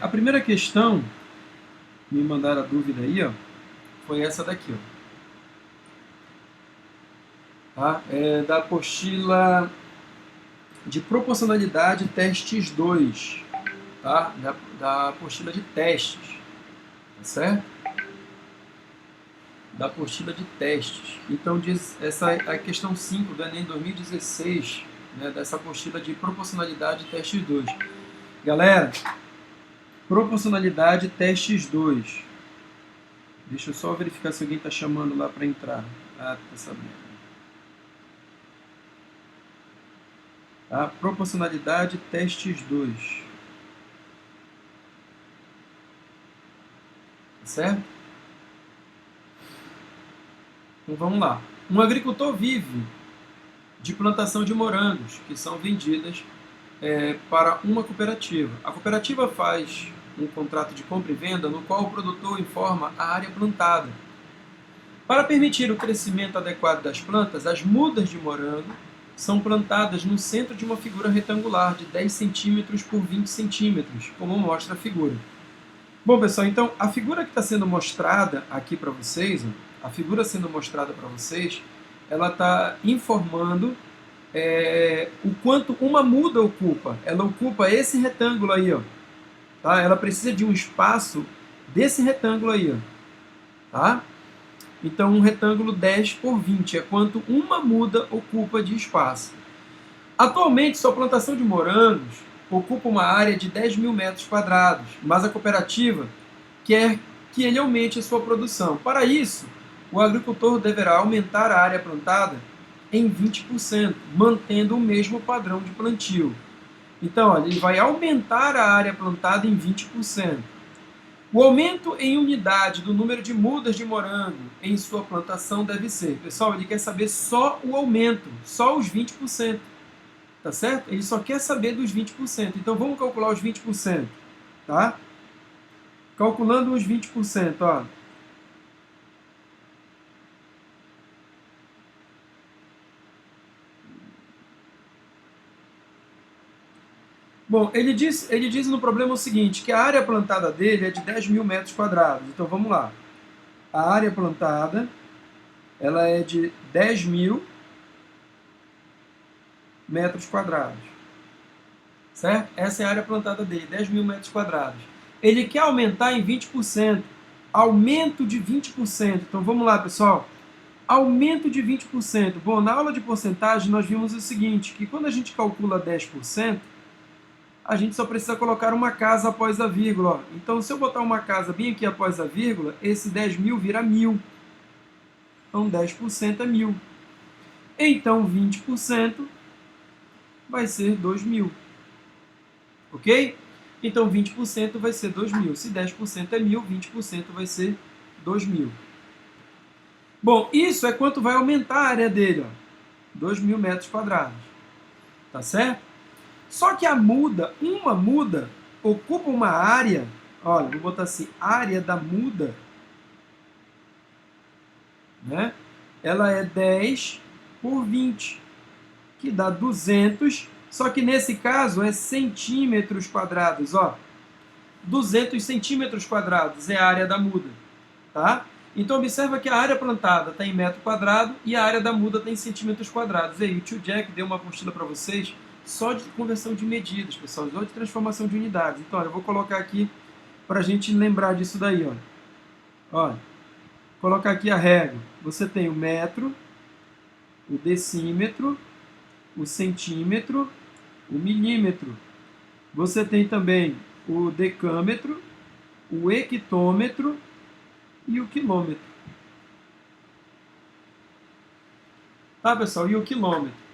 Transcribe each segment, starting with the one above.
A primeira questão, me mandaram a dúvida aí, ó, foi essa daqui, ó. Tá? Da apostila de proporcionalidade testes 2, tá? Da apostila de testes, tá certo? Da apostila de testes. Então, diz, essa é a questão 5 do Enem 2016, né, dessa apostila de proporcionalidade testes 2. Galera, proporcionalidade testes 2. Deixa eu só verificar se alguém está chamando lá para entrar. Ah, tá sabendo. Tá? Proporcionalidade testes 2. Tá certo? Então vamos lá. Um agricultor vive de plantação de morangos, que são vendidas para uma cooperativa. A cooperativa faz um contrato de compra e venda no qual o produtor informa a área plantada. Para permitir o crescimento adequado das plantas, as mudas de morango são plantadas no centro de uma figura retangular de 10 centímetros por 20 centímetros, como mostra a figura. Bom, pessoal, então a figura que está sendo mostrada aqui para vocês, a figura sendo mostrada para vocês, ela está informando o quanto uma muda ocupa. Ela ocupa esse retângulo aí, ó. Tá? Ela precisa de um espaço desse retângulo aí, ó. Tá? Então, um retângulo 10 por 20 é quanto uma muda ocupa de espaço. Atualmente, sua plantação de morangos ocupa uma área de 10 mil metros quadrados, mas a cooperativa quer que ele aumente a sua produção. Para isso, o agricultor deverá aumentar a área plantada em 20%, mantendo o mesmo padrão de plantio. Então, olha, ele vai aumentar a área plantada em 20%. O aumento em unidade do número de mudas de morango em sua plantação deve ser, pessoal, ele quer saber só o aumento, só os 20%, tá certo? Ele só quer saber dos 20%. Então, vamos calcular os 20%, tá? Calculando os 20%, ó. Bom, ele diz no problema o seguinte, que a área plantada dele é de 10 mil metros quadrados. Então, vamos lá. A área plantada, ela é de 10 mil metros quadrados. Certo? Essa é a área plantada dele, 10 mil metros quadrados. Ele quer aumentar em 20%. Aumento de 20%. Então, vamos lá, pessoal. Aumento de 20%. Bom, na aula de porcentagem, nós vimos o seguinte, que quando a gente calcula 10%, a gente só precisa colocar uma casa após a vírgula. Ó. Então, se eu botar uma casa bem aqui após a vírgula, esse 10 mil vira 1.000. Então, 10% é 1.000. Então, 20% vai ser 2.000. Ok? Então, 20% vai ser 2.000. Se 10% é 1.000, 20% vai ser 2.000. Bom, isso é quanto vai aumentar a área dele. Ó. 2.000 metros quadrados. Tá certo? Só que a muda, uma muda, ocupa uma área, olha, vou botar assim, área da muda, né? Ela é 10 por 20, que dá 200, só que nesse caso é centímetros quadrados, ó. 200 centímetros quadrados é a área da muda, tá? Então, observa que a área plantada está em metro quadrado e a área da muda está em centímetros quadrados. E aí, o tio Jack deu uma apostila para vocês só de conversão de medidas, pessoal, só de transformação de unidades. Então, olha, eu vou colocar aqui para a gente lembrar disso daí. Olha, colocar aqui a regra. Você tem o metro, o decímetro, o centímetro, o milímetro. Você tem também o decâmetro, o hectômetro e o quilômetro. Tá, pessoal? E o quilômetro.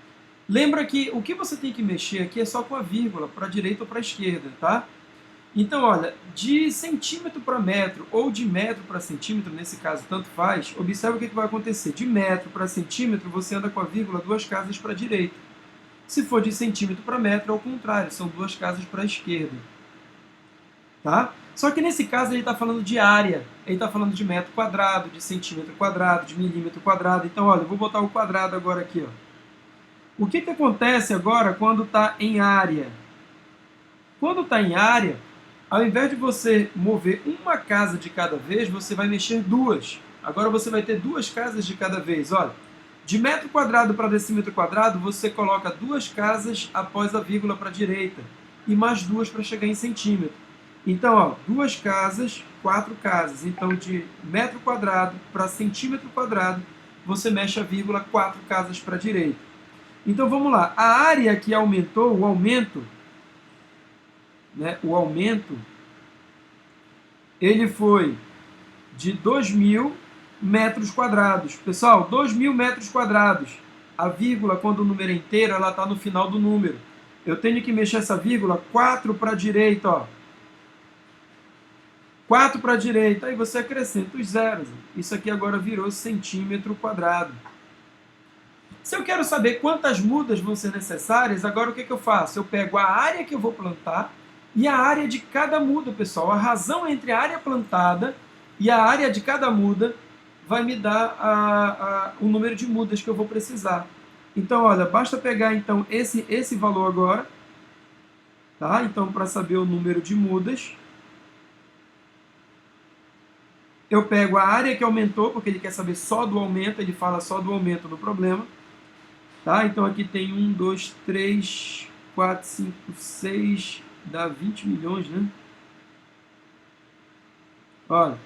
Lembra que o que você tem que mexer aqui é só com a vírgula, para a direita ou para a esquerda, tá? Então, olha, de centímetro para metro ou de metro para centímetro, nesse caso, tanto faz, observa o que vai acontecer. De metro para centímetro, você anda com a vírgula 2 casas para a direita. Se for de centímetro para metro, é o contrário, são 2 casas para a esquerda. Tá? Só que nesse caso ele está falando de área, ele está falando de metro quadrado, de centímetro quadrado, de milímetro quadrado. Então, olha, eu vou botar o quadrado agora aqui. Ó. O que acontece agora quando está em área? Quando está em área, Ao invés de você mover uma casa de cada vez, você vai mexer duas. Agora você vai ter duas casas de cada vez. Olha, de metro quadrado para decímetro quadrado, você coloca duas casas após a vírgula para a direita e mais duas para chegar em centímetro. Então, ó, duas casas, quatro casas. Então, de metro quadrado para centímetro quadrado, você mexe a vírgula quatro casas para a direita. Então, vamos lá. A área que aumentou, o aumento, né, ele foi de 2.000 metros quadrados. Pessoal, 2.000 metros quadrados. A vírgula, quando o número é inteiro, ela está no final do número. Eu tenho que mexer essa vírgula 4 para a direita, ó. 4 para a direita, aí você acrescenta os zeros. Isso aqui agora virou centímetro quadrado. Se eu quero saber quantas mudas vão ser necessárias, agora o que eu faço? Eu pego a área que eu vou plantar e a área de cada muda, pessoal. A razão entre a área plantada e a área de cada muda vai me dar o número de mudas que eu vou precisar. Então, olha, basta pegar então esse valor agora, tá? Então, para saber o número de mudas, eu pego a área que aumentou, porque ele quer saber só do aumento, ele fala só do aumento no problema. Tá? Então aqui tem 1, 2, 3, 4, 5, 6, dá 20 milhões, né? Olha,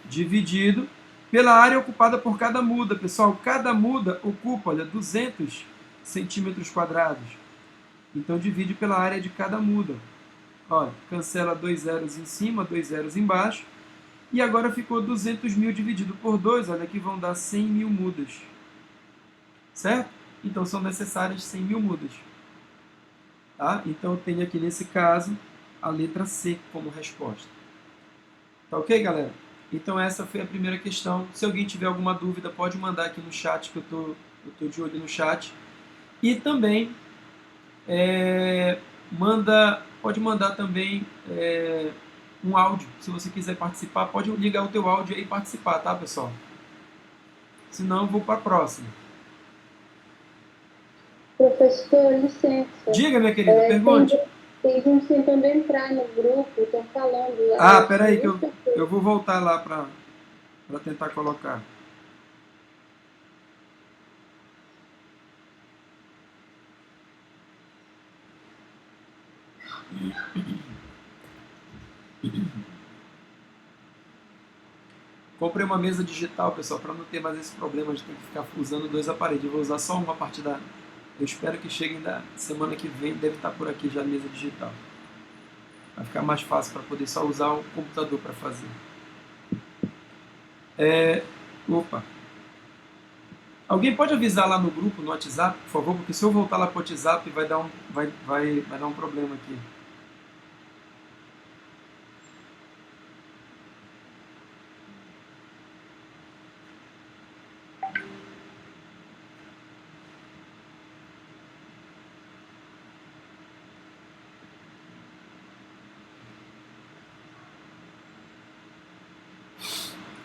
dividido pela área ocupada por cada muda. Pessoal, cada muda ocupa, olha, 200 centímetros quadrados. Então divide pela área de cada muda. Olha, cancela 2 zeros em cima, 2 zeros embaixo. E agora ficou 200.000 dividido por 2, olha, aqui vão dar 100.000 mudas. Certo? Então são necessárias 100.000 mudas. Tá? Então eu tenho aqui nesse caso a letra C como resposta. Tá ok, galera? Então essa foi a primeira questão. Se alguém tiver alguma dúvida, pode mandar aqui no chat, que eu tô de olho no chat. E também pode mandar também um áudio. Se você quiser participar, pode ligar o teu áudio aí e participar, tá, pessoal? Senão eu vou para a próxima. Professor, licença. Diga, minha querida, pergunte. Tem gente tentando entrar no grupo, estão falando lá. Ah, peraí, que eu vou voltar lá para tentar colocar. Comprei uma mesa digital, pessoal, para não ter mais esse problema de ter que ficar usando dois aparelhos. Eu vou usar só uma a partir da... Eu espero que cheguem da semana que vem, deve estar por aqui já a mesa digital. Vai ficar mais fácil para poder só usar o computador para fazer. Opa! Alguém pode avisar lá no grupo, no WhatsApp, por favor? Porque se eu voltar lá para o WhatsApp, vai dar um problema aqui.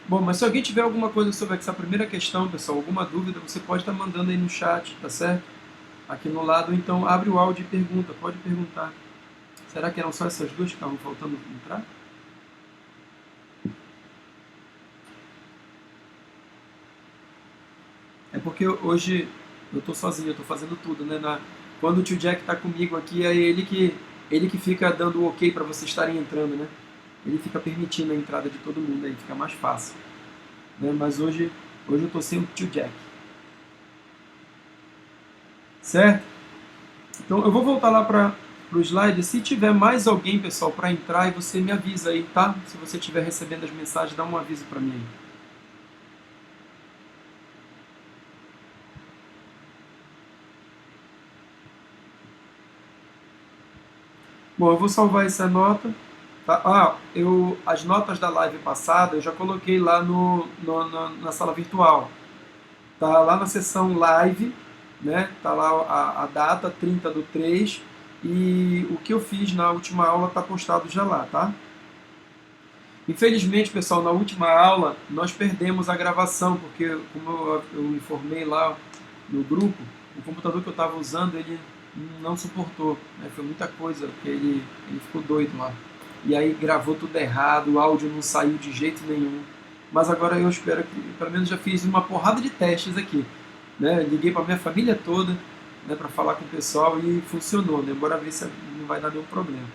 Bom, mas se alguém tiver alguma coisa sobre essa primeira questão, pessoal, alguma dúvida, você pode estar mandando aí no chat, tá certo? Aqui no lado, então abre o áudio e pergunta, pode perguntar. Será que eram só essas duas que estavam faltando entrar? É porque hoje eu estou sozinho, eu estou fazendo tudo, né? Quando o tio Jack está comigo aqui, é ele que fica dando o ok para vocês estarem entrando, né? Ele fica permitindo a entrada de todo mundo, aí fica mais fácil. Né? Mas hoje eu estou sem o tio Jack. Certo? Então eu vou voltar lá para o slide. Se tiver mais alguém, pessoal, para entrar, você me avisa aí, tá? Se você estiver recebendo as mensagens, dá um aviso para mim aí. Bom, eu vou salvar essa nota. Tá? As notas da live passada eu já coloquei lá na sala virtual. Tá lá na seção live, né? Tá lá a data, 30/3, e o que eu fiz na última aula está postado já lá, tá? Infelizmente, pessoal, na última aula nós perdemos a gravação, porque como eu informei lá no grupo, o computador que eu estava usando, ele não suportou, né? Foi muita coisa, porque ele ficou doido lá. e aí gravou tudo errado, o áudio não saiu de jeito nenhum. Mas agora eu espero que, pelo menos já fiz uma porrada de testes aqui, né? Liguei para minha família toda, né, para falar com o pessoal e funcionou, né? Bora ver se não vai dar nenhum problema.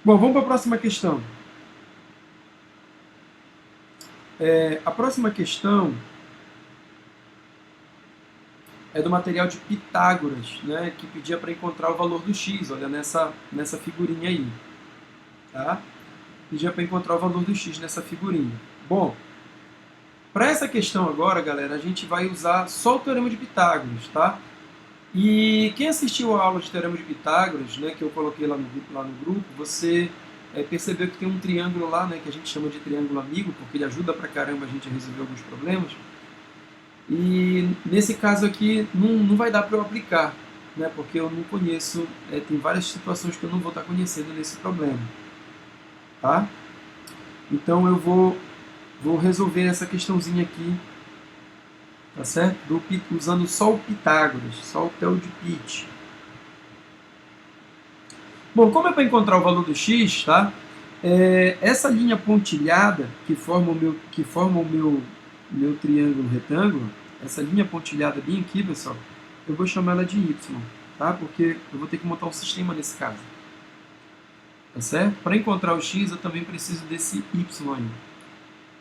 Bom, vamos para a próxima questão. A próxima questão é do material de Pitágoras, né, que pedia para encontrar o valor do x, olha nessa figurinha aí. Tá? Pedia para encontrar o valor do x nessa figurinha. Bom, para essa questão agora, galera, a gente vai usar só o Teorema de Pitágoras, tá? E quem assistiu a aula de Teorema de Pitágoras, né, que eu coloquei lá no grupo, você percebeu que tem um triângulo lá, né, que a gente chama de triângulo amigo, porque ele ajuda pra caramba a gente a resolver alguns problemas. E nesse caso aqui não vai dar para eu aplicar, né, porque eu não conheço, tem várias situações que eu não vou estar conhecendo nesse problema. Tá? Então eu vou resolver essa questãozinha aqui, tá certo? Usando só o Pitágoras, só o Teo de Pit. Bom, como é para encontrar o valor do x, tá? Essa linha pontilhada que forma o meu triângulo retângulo, essa linha pontilhada bem aqui, pessoal, eu vou chamar ela de y, tá? Porque eu vou ter que montar um sistema nesse caso. Tá certo? Para encontrar o x, eu também preciso desse y aí.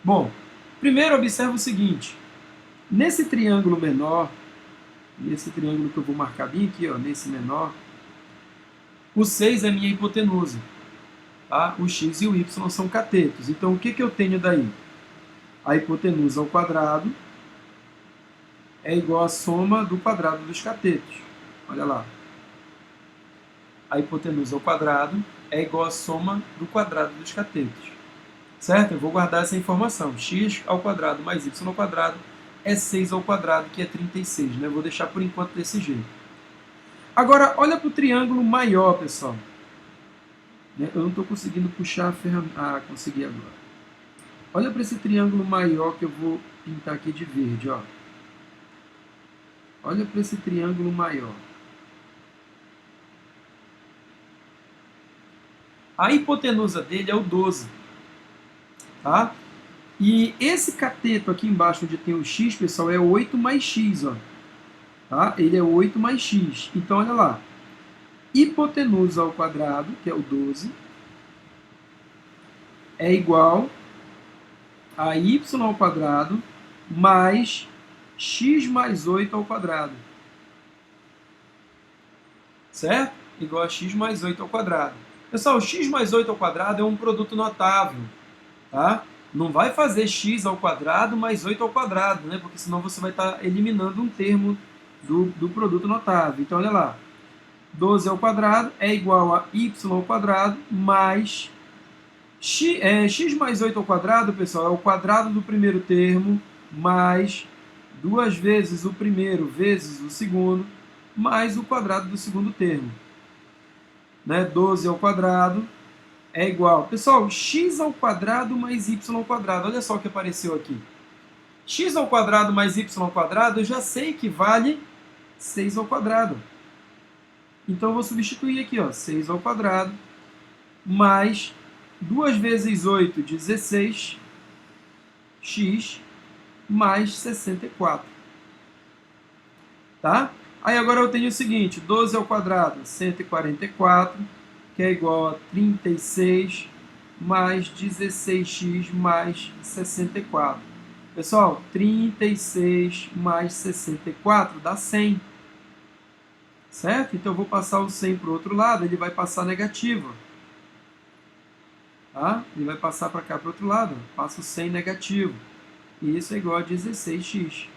Bom, primeiro observa o seguinte. Nesse triângulo menor, nesse triângulo que eu vou marcar bem aqui, ó, nesse menor, o 6 é minha hipotenusa. Tá? O x e o y são catetos. Então, o que eu tenho daí? A hipotenusa ao quadrado é igual à soma do quadrado dos catetos. Olha lá. A hipotenusa ao quadrado é igual à soma do quadrado dos catetos. Certo? Eu vou guardar essa informação. X ao quadrado mais y ao quadrado é 6 ao quadrado, que é 36. Né? Eu vou deixar por enquanto desse jeito. Agora, olha para o triângulo maior, pessoal. Eu não estou conseguindo puxar a ferramenta. Ah, consegui agora. Olha para esse triângulo maior que eu vou pintar aqui de verde. Ó. Olha para esse triângulo maior. A hipotenusa dele é o 12. Tá? E esse cateto aqui embaixo, onde tem o x, pessoal, é 8 mais x. Ó. Tá? Ele é 8 mais x. Então, olha lá. Hipotenusa ao quadrado, que é o 12, é igual a y ao quadrado mais x mais 8 ao quadrado. Certo? Igual a x mais 8 ao quadrado. Pessoal, x mais 8 ao quadrado é um produto notável. Tá? Não vai fazer x ao quadrado mais 8 ao quadrado, né? Porque senão você vai estar eliminando um termo do produto notável. Então, olha lá. 12 ao quadrado é igual a y ao quadrado mais x mais 8 ao quadrado, pessoal, é o quadrado do primeiro termo mais 2 vezes o primeiro vezes o segundo mais o quadrado do segundo termo. Né? 12 ao quadrado é igual... Pessoal, x ao quadrado mais y ao quadrado. Olha só o que apareceu aqui. X ao quadrado mais y ao quadrado, eu já sei que vale 6 ao quadrado. Então, eu vou substituir aqui, ó, 6 ao quadrado, mais 2 vezes 8, 16, x, mais 64. Tá? Aí, agora eu tenho o seguinte, 12 ao quadrado, 144, que é igual a 36, mais 16x, mais 64. Pessoal, 36 mais 64 dá 100. Certo? Então, eu vou passar o 100 para o outro lado, ele vai passar negativo. Tá? Ele vai passar para cá, para o outro lado. Passa o 100 negativo. E isso é igual a 16x.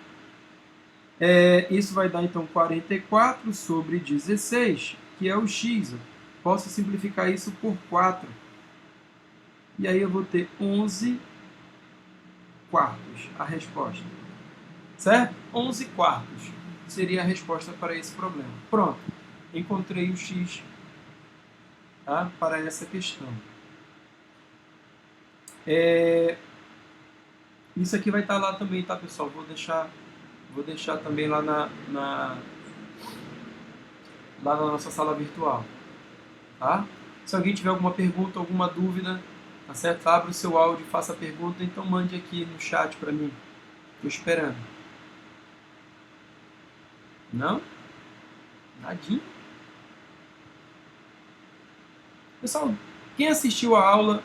Isso vai dar, então, 44 sobre 16, que é o x. Posso simplificar isso por 4. E aí eu vou ter 11 quartos, a resposta. Certo? 11 quartos seria a resposta para esse problema. Pronto, encontrei o x, tá, para essa questão. Isso aqui vai estar lá também, tá, pessoal? Vou deixar também lá lá na nossa sala virtual. Tá? Se alguém tiver alguma pergunta, alguma dúvida, tá certo? Abra o seu áudio, faça a pergunta, então mande aqui no chat para mim. Estou esperando. Não? Nadinha? Pessoal, quem assistiu a aula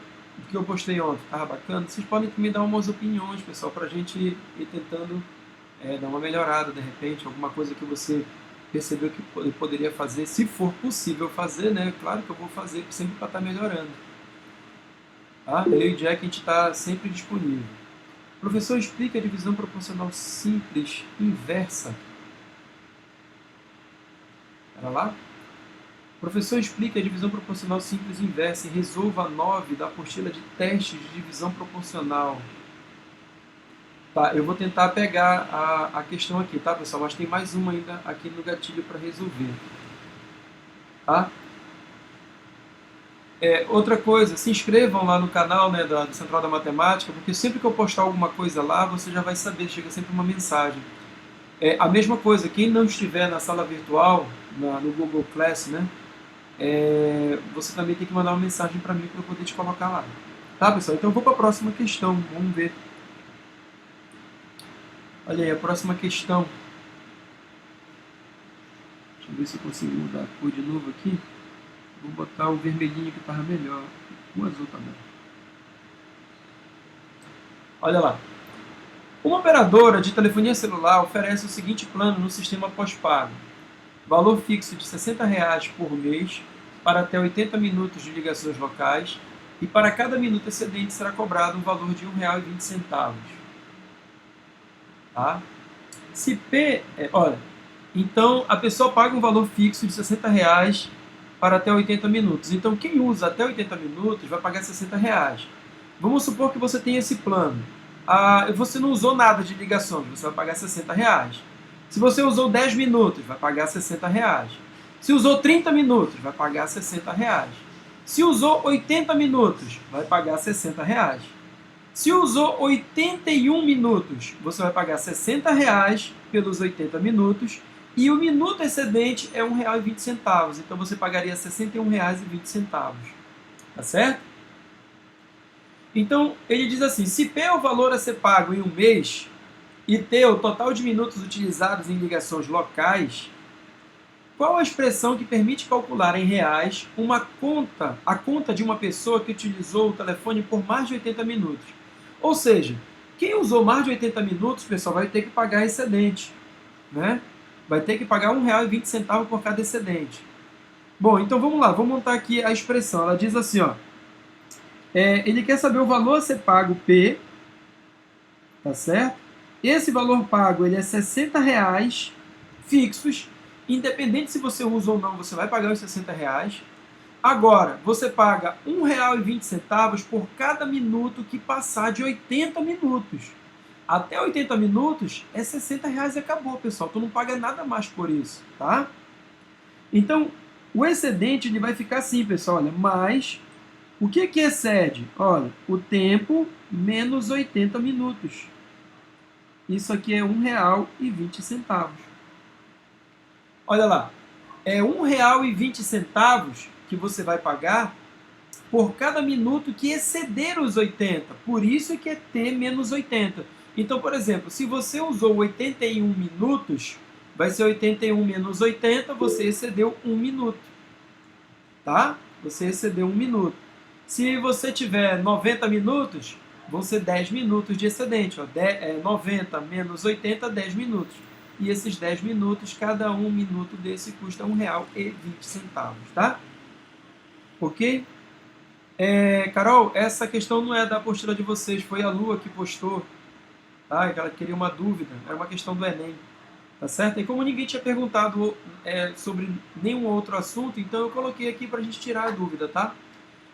que eu postei ontem, estava bacana? Vocês podem me dar umas opiniões, pessoal, para a gente ir tentando dar uma melhorada, de repente, alguma coisa que você percebeu que poderia fazer, se for possível fazer, né? Claro que eu vou fazer, sempre para estar melhorando. Tá? Eu e o Jack, a gente está sempre disponível. Professor, explica a divisão proporcional simples inversa. Era lá? Professor, explica a divisão proporcional simples inversa e resolva a 9 da apostila de testes de divisão proporcional. Tá, eu vou tentar pegar a questão aqui, tá, pessoal? Mas tem mais uma ainda aqui no gatilho para resolver. Tá? Outra coisa, se inscrevam lá no canal, né, do Central da Matemática, porque sempre que eu postar alguma coisa lá, você já vai saber, chega sempre uma mensagem. A mesma coisa, quem não estiver na sala virtual, no Google Class, né, você também tem que mandar uma mensagem para mim para eu poder te colocar lá. Tá, pessoal? Então eu vou para a próxima questão, vamos ver. Olha aí, a próxima questão. Deixa eu ver se eu consigo mudar a cor de novo aqui. Vou botar o vermelhinho que estava melhor. O azul também. Olha lá. Uma operadora de telefonia celular oferece o seguinte plano no sistema pós-pago. Valor fixo de R$ 60 por mês para até 80 minutos de ligações locais e para cada minuto excedente será cobrado um valor de R$ 1,20. Tá? Se P... olha, então a pessoa paga um valor fixo de R$ 60 para até 80 minutos. Então quem usa até 80 minutos vai pagar R$ 60. Vamos supor que você tem esse plano. Você não usou nada de ligações, você vai pagar R$ 60. Se você usou 10 minutos, vai pagar R$ 60. Se usou 30 minutos, vai pagar R$ 60. Se usou 80 minutos, vai pagar R$ 60. Se usou 81 minutos, você vai pagar R$ 60 pelos 80 minutos e o minuto excedente é R$ 1,20. Então você pagaria R$ 61,20. Tá certo? Então ele diz assim: se P é o valor a ser pago em um mês e T o total de minutos utilizados em ligações locais, qual a expressão que permite calcular em reais a conta de uma pessoa que utilizou o telefone por mais de 80 minutos? Ou seja, quem usou mais de 80 minutos, pessoal, vai ter que pagar excedente, né? Vai ter que pagar R$ 1,20 por cada excedente. Bom, então vamos lá, vamos montar aqui a expressão. Ela diz assim, ó, ele quer saber o valor a ser pago P, tá certo? Esse valor pago ele é R$ 60 fixos, independente se você usa ou não, você vai pagar os R$ 60. Agora, você paga R$ 1,20 por cada minuto que passar de 80 minutos. Até 80 minutos é R$ 60 e acabou, pessoal. Tu não paga nada mais por isso, tá? Então, o excedente ele vai ficar assim, pessoal. Olha, mais o que excede? Olha, o tempo menos 80 minutos. Isso aqui é R$ 1,20. Olha lá, é R$ 1,20 que você vai pagar por cada minuto que exceder os 80. Por isso que é T menos 80. Então, por exemplo, se você usou 81 minutos, vai ser 81 menos 80, você excedeu 1 minuto. Tá? Você excedeu 1 minuto. Se você tiver 90 minutos, vão ser 10 minutos de excedente. Ó. 90 menos 80, 10 minutos. E esses 10 minutos, cada um minuto desse custa R$ 1,20, tá? Ok? Carol, essa questão não é da apostila de vocês, foi a Lua que postou, tá? Ela queria uma dúvida, era uma questão do Enem, tá certo? E como ninguém tinha perguntado sobre nenhum outro assunto, então eu coloquei aqui para a gente tirar a dúvida, tá?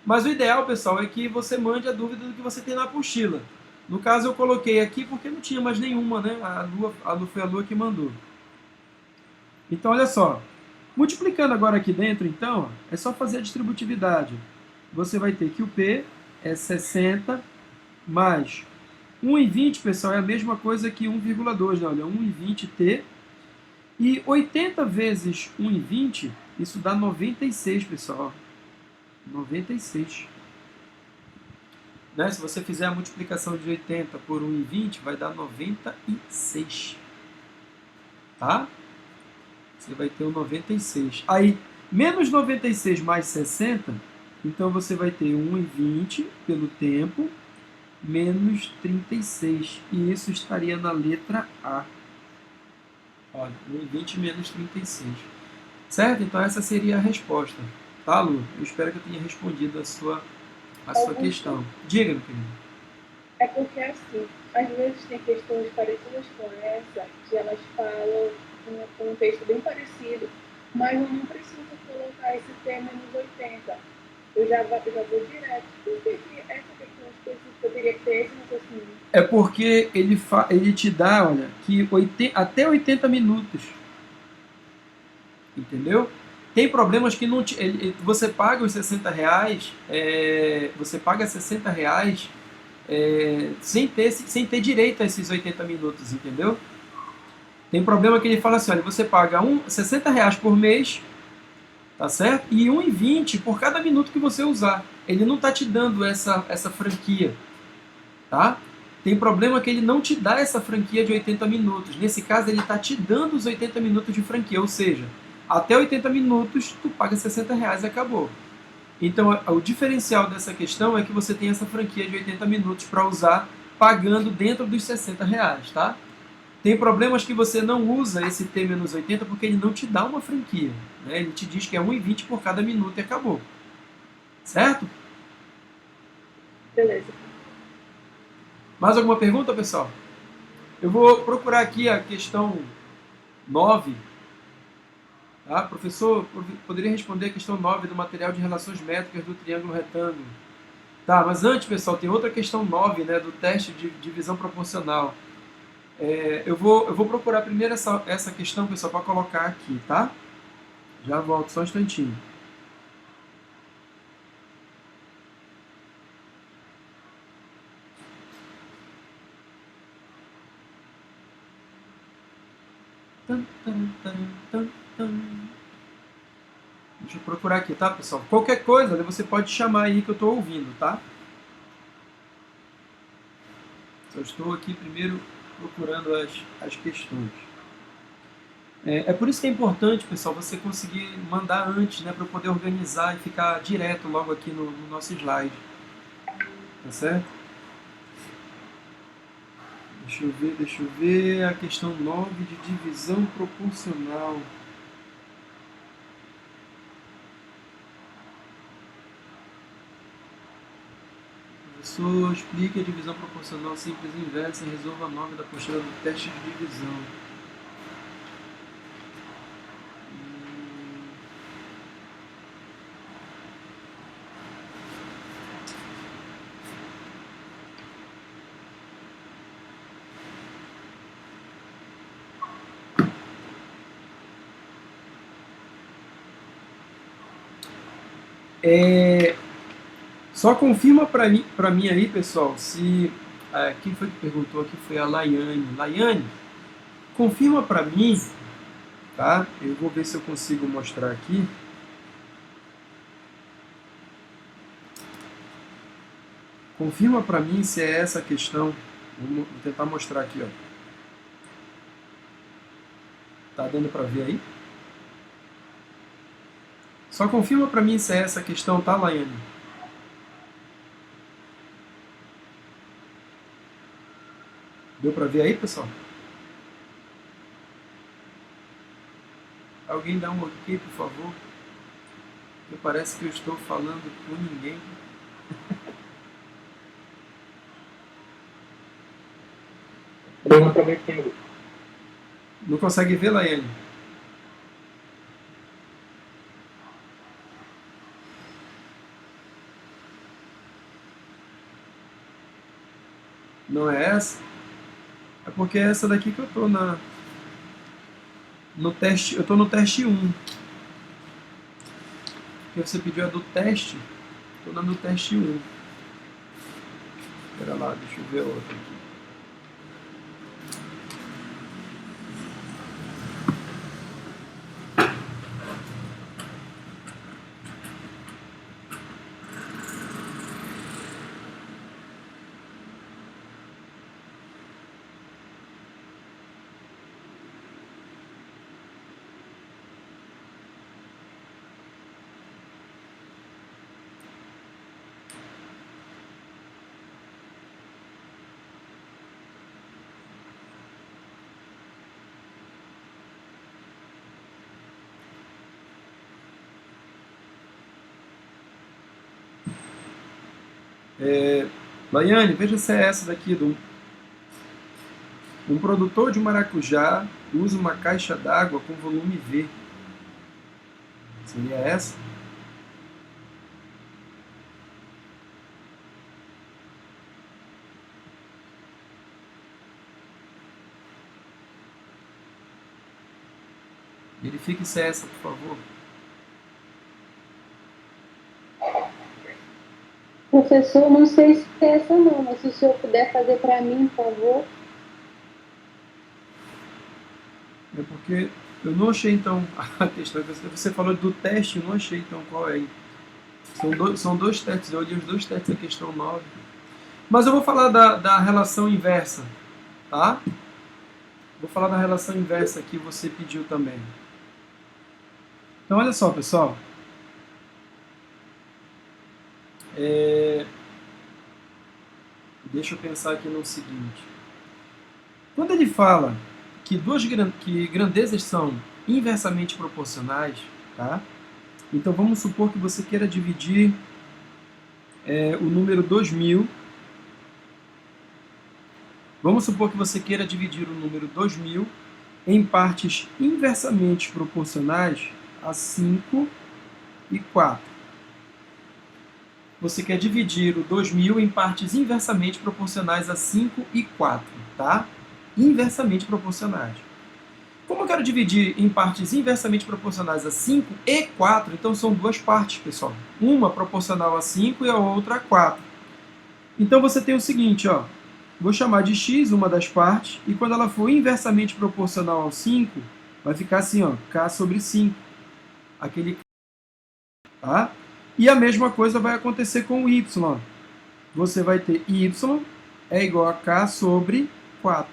Mas o ideal, pessoal, é que você mande a dúvida do que você tem na apostila. No caso, eu coloquei aqui porque não tinha mais nenhuma, né? Foi a Lua que mandou. Então, olha só. Multiplicando agora aqui dentro, então, é só fazer a distributividade. Você vai ter que o P é 60 mais 1,20, pessoal, é a mesma coisa que 1,2, né? Olha, 1,20T. E 80 vezes 1,20, isso dá 96, pessoal. 96. Né? Se você fizer a multiplicação de 80 por 1,20, vai dar 96. Tá? Você vai ter o 96. Aí, menos 96 mais 60, então você vai ter 1,20 pelo tempo, menos 36. E isso estaria na letra A. Olha, 1,20 menos 36. Certo? Então essa seria a resposta. Tá, Lu? Eu espero que eu tenha respondido a sua questão. Diga, meu querido. É porque, assim, às vezes tem questões parecidas com essa, que elas falam com um texto bem parecido, mas eu não preciso colocar esse T menos 80. Eu já vou direto. Por que essa questão específica teria que ter esse raciocínio? É porque ele te dá, olha, que até 80 minutos. Entendeu? Tem problemas que não você paga os 60 reais, você paga 60 reais sem ter direito a esses 80 minutos, entendeu? Tem problema que ele fala assim, olha, você paga 60 reais por mês, tá certo? E 1,20 por cada minuto que você usar. Ele não está te dando essa franquia, tá? Tem problema que ele não te dá essa franquia de 80 minutos. Nesse caso, ele está te dando os 80 minutos de franquia, ou seja, até 80 minutos, tu paga 60 reais e acabou. Então, o diferencial dessa questão é que você tem essa franquia de 80 minutos para usar, pagando dentro dos 60 reais, tá? Tem problemas que você não usa esse T-80 porque ele não te dá uma franquia. Né? Ele te diz que é 1,20 por cada minuto e acabou. Certo? Beleza. Mais alguma pergunta, pessoal? Eu vou procurar aqui a questão 9. Tá? Professor, poderia responder a questão 9 do material de relações métricas do triângulo retângulo. Tá, mas antes, pessoal, tem outra questão 9, né, do teste de divisão proporcional. Eu vou procurar primeiro essa questão, pessoal, para colocar aqui, tá? Já volto, só um instantinho. Deixa eu procurar aqui, tá, pessoal? Qualquer coisa, você pode chamar aí que eu estou ouvindo, tá? Eu estou aqui primeiro procurando as questões. É por isso que é importante, pessoal, você conseguir mandar antes, né, para eu poder organizar e ficar direto logo aqui no nosso slide. Tá certo? Deixa eu ver a questão 9 de divisão proporcional. Professor, explique a divisão proporcional simples e inversa e resolva a 9 da apostila do teste de divisão. Só confirma para mim aí, pessoal, se... quem foi que perguntou aqui foi a Laiane. Laiane, confirma para mim, tá? Eu vou ver se eu consigo mostrar aqui. Confirma para mim se é essa questão. Vou tentar mostrar aqui, ó. Tá dando para ver aí? Só confirma para mim se é essa questão, tá, Laiane? Deu para ver aí, pessoal? Alguém dá um ok, por favor? Porque parece que eu estou falando com ninguém. Não consegue ver, Laiane? Não é essa? É porque é essa daqui que eu estou no teste. Eu estou no teste 1. Porque você pediu a do teste. Estou no teste 1. Espera lá, deixa eu ver outra aqui. Laiane, veja se é essa daqui. Um produtor de maracujá usa uma caixa d'água com volume V. Seria essa? Verifique se é essa, por favor. Professor, não sei se é essa não, mas se o senhor puder fazer para mim, por favor. É porque eu não achei, então, a questão. Você falou do teste, eu não achei, então, qual é. São dois testes, eu li os dois testes da questão 9. Mas eu vou falar da relação inversa, tá? Vou falar da relação inversa que você pediu também. Então, olha só, pessoal. Deixa eu pensar aqui no seguinte. Quando ele fala que grandezas são inversamente proporcionais, tá? Então vamos supor que você queira dividir o número 2000. Vamos supor que você queira dividir o número 2000 em partes inversamente proporcionais a 5 e 4. Você quer dividir o 2000 em partes inversamente proporcionais a 5 e 4, tá? Inversamente proporcionais. Como eu quero dividir em partes inversamente proporcionais a 5 e 4, então são duas partes, pessoal. Uma proporcional a 5 e a outra a 4. Então você tem o seguinte, ó. Vou chamar de x uma das partes, e quando ela for inversamente proporcional ao 5, vai ficar assim, ó, k sobre 5. Aquele, tá? E a mesma coisa vai acontecer com o y. Você vai ter y é igual a k sobre 4.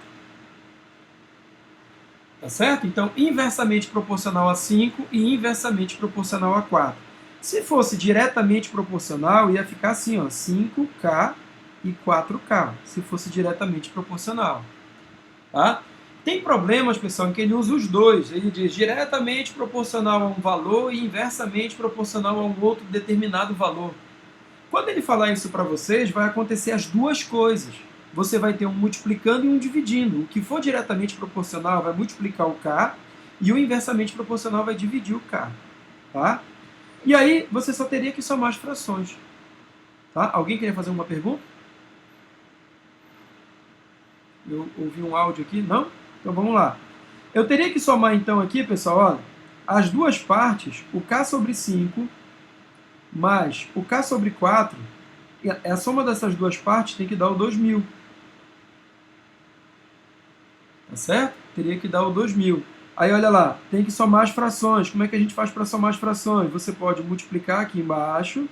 Tá certo? Então, inversamente proporcional a 5 e inversamente proporcional a 4. Se fosse diretamente proporcional, ia ficar assim, ó, 5k e 4k, se fosse diretamente proporcional. Tá? Tem problemas, pessoal, em que ele usa os dois. Ele diz diretamente proporcional a um valor e inversamente proporcional a um outro determinado valor. Quando ele falar isso para vocês, vai acontecer as duas coisas. Você vai ter um multiplicando e um dividindo. O que for diretamente proporcional vai multiplicar o k e o inversamente proporcional vai dividir o k. Tá? E aí você só teria que somar as frações. Tá? Alguém queria fazer uma pergunta? Eu ouvi um áudio aqui? Não? Então vamos lá. Eu teria que somar então aqui, pessoal, olha, as duas partes, o k sobre 5 mais o k sobre 4, a soma dessas duas partes tem que dar o 2000. Tá certo? Teria que dar o 2000. Aí olha lá, tem que somar as frações. Como é que a gente faz para somar as frações? Você pode multiplicar aqui embaixo,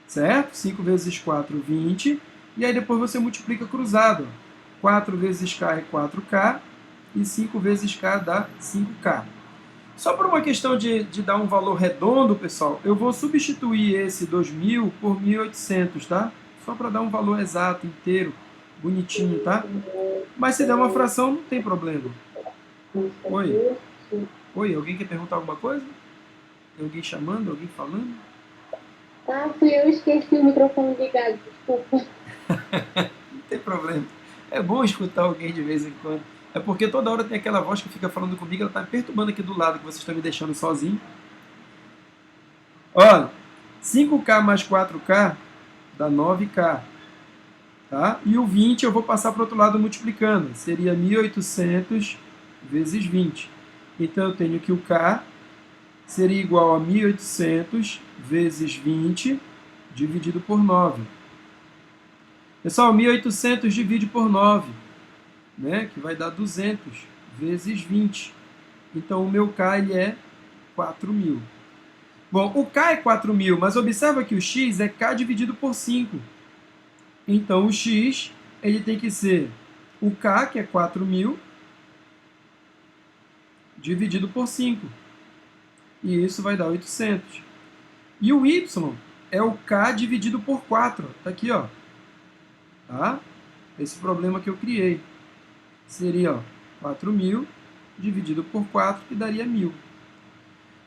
certo? 5 vezes 4, 20. E aí depois você multiplica cruzado. 4 vezes k é 4k e 5 vezes k dá 5k. Só por uma questão de dar um valor redondo, pessoal, eu vou substituir esse 2000 por 1800, tá? Só para dar um valor exato, inteiro, bonitinho, tá? Mas se der uma fração, não tem problema. Oi? Oi, alguém quer perguntar alguma coisa? Tem alguém chamando? Alguém falando? Ah, fui eu, esqueci o microfone ligado, desculpa. Não tem problema. É bom escutar alguém de vez em quando. É porque toda hora tem aquela voz que fica falando comigo, ela está perturbando aqui do lado, que vocês estão me deixando sozinho. Olha, 5k mais 4k dá 9k. Tá? E o 20 eu vou passar para o outro lado multiplicando. Seria 1800 vezes 20. Então eu tenho que o k seria igual a 1800 vezes 20 dividido por 9. Pessoal, 1800 divide por 9, né? Que vai dar 200 vezes 20. Então o meu k ele é 4.000. Bom, o k é 4.000, mas observa que o x é k dividido por 5. Então o x ele tem que ser o k, que é 4.000, dividido por 5. E isso vai dar 800. E o y é o k dividido por 4. Está aqui, ó. Tá? Esse problema que eu criei. Seria, ó, 4.000 dividido por 4, que daria 1.000.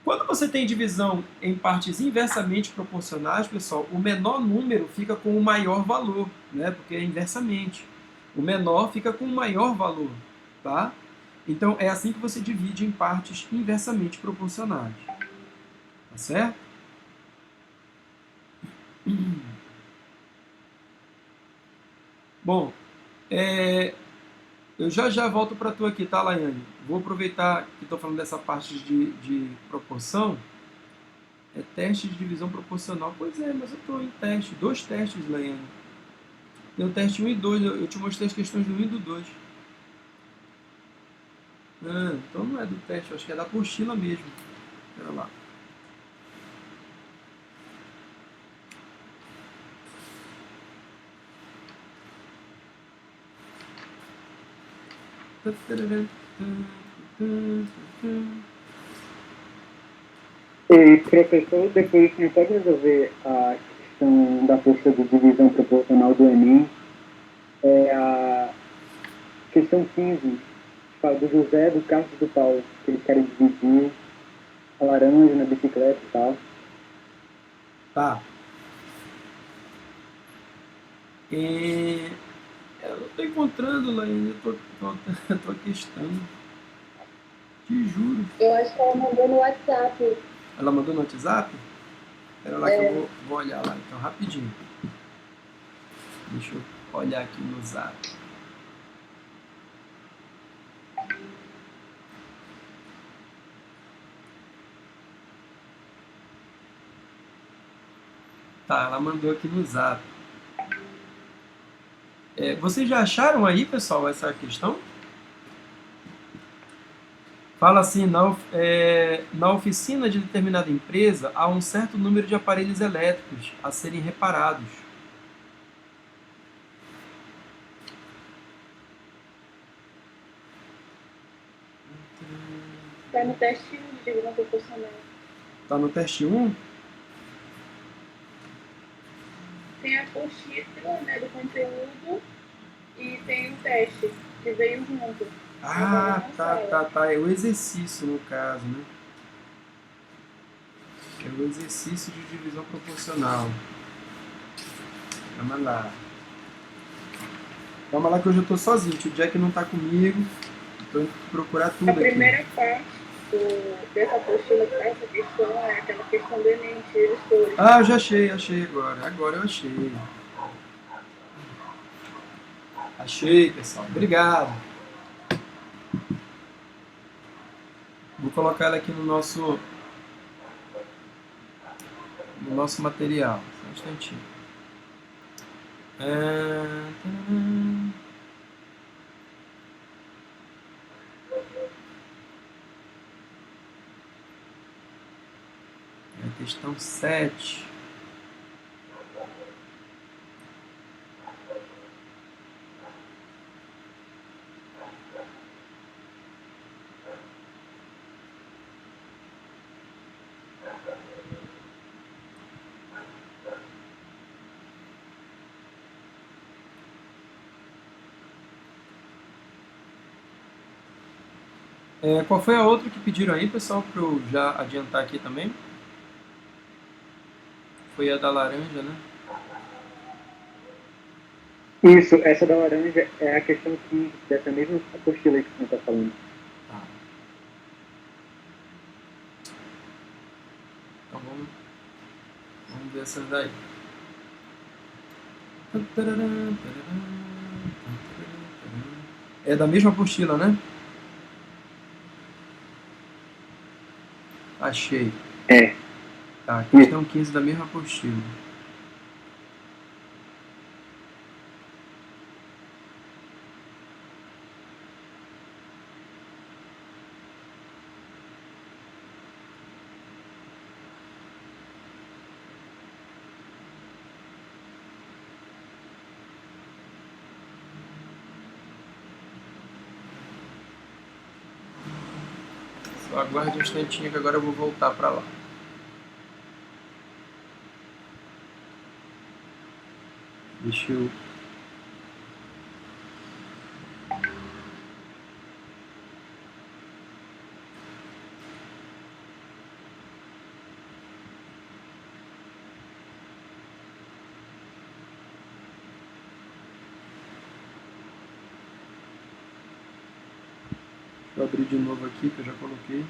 Quando você tem divisão em partes inversamente proporcionais, pessoal, o menor número fica com o maior valor, né? Porque é inversamente. O menor fica com o maior valor, tá? Então, é assim que você divide em partes inversamente proporcionais. Tá certo? Bom, eu já volto para tu aqui, tá, Laiane? Vou aproveitar que estou falando dessa parte de proporção. É teste de divisão proporcional. Pois é, mas eu estou em teste. 2 testes, Laiane. Tem o teste 1 e 2. Eu te mostrei as questões do 1 e do 2. Ah, então não é do teste, eu acho que é da apostila mesmo. Espera lá. E, professor, depois não pode resolver a questão da força de divisão proporcional do Enem? É a questão 15, fala do José, do Carlos e do Paulo, que eles querem dividir a laranja na bicicleta e tal. Tá. Eu não estou encontrando, Laine, eu tô questão. Te juro. Eu acho que ela mandou no WhatsApp. Ela mandou no WhatsApp? Espera lá que eu vou olhar lá, então, rapidinho. Deixa eu olhar aqui no Zap. Tá, ela mandou aqui no Zap. Vocês já acharam aí, pessoal, essa questão? Fala assim, na oficina de determinada empresa há um certo número de aparelhos elétricos a serem reparados. Está no teste 1 de divisão proporcional. Tá no teste 1? Tem a apostila, né, do conteúdo e tem o teste, que veio junto. Ah, tá. É o exercício, no caso, né? É o exercício de divisão proporcional. Vamos lá. Calma lá que hoje eu tô sozinho. O Jack não tá comigo. Tô indo procurar tudo A aqui. primeira parte dessa apostila, essa questão, é aquela questão do Enem, tira os cores. Ah, eu já achei agora. Agora eu achei. Achei, pessoal. Obrigado. Vou colocar ela aqui no nosso material. Só um instantinho. Tadam. É a questão 7. Qual foi a outra que pediram aí, pessoal, para eu já adiantar aqui também? Foi a da laranja, né? Isso, essa da laranja é a questão 15 dessa mesma apostila aí que você está falando. Tá. Então vamos ver essas daí. É da mesma apostila, né? Achei. É. Tá, questão 15 da mesma apostila. Só aguarde um instantinho que agora eu vou voltar para lá. Deixa eu... eu abrir de novo aqui, que eu já coloquei.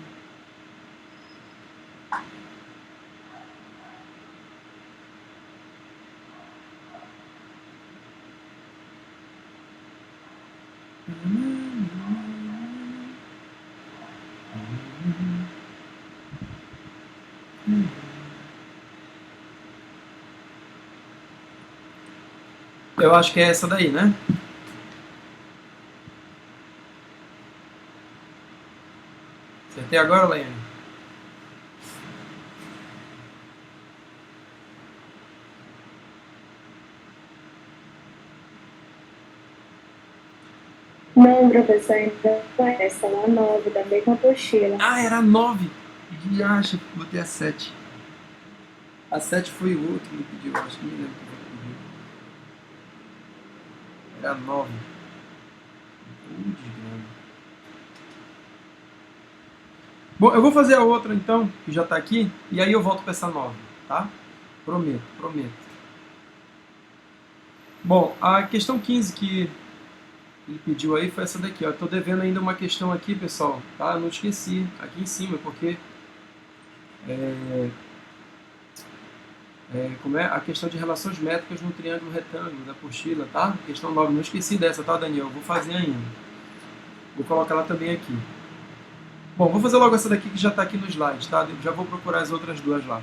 Eu acho que é essa daí, né? Acertei agora, Laiane? Não, professor, ainda não é essa, é a 9, da mesma apostila. Ah, era a 9. E acha, botei a 7. A 7 foi o outro que me pediu, acho que nem lembro que ele pediu. Era a 9. Bom, eu vou fazer a outra então, que já está aqui, e aí eu volto para essa 9, tá? Prometo, prometo. Bom, a questão 15 que ele pediu aí foi essa daqui, ó. Estou devendo ainda uma questão aqui, pessoal, tá? Não esqueci, aqui em cima, porque como é a questão de relações métricas no triângulo retângulo da apostila, tá? Questão 9, não esqueci dessa, tá, Daniel? Vou fazer ainda. Vou colocar ela também aqui. Bom, vou fazer logo essa daqui que já está aqui no slide, tá? Já vou procurar as outras duas lá.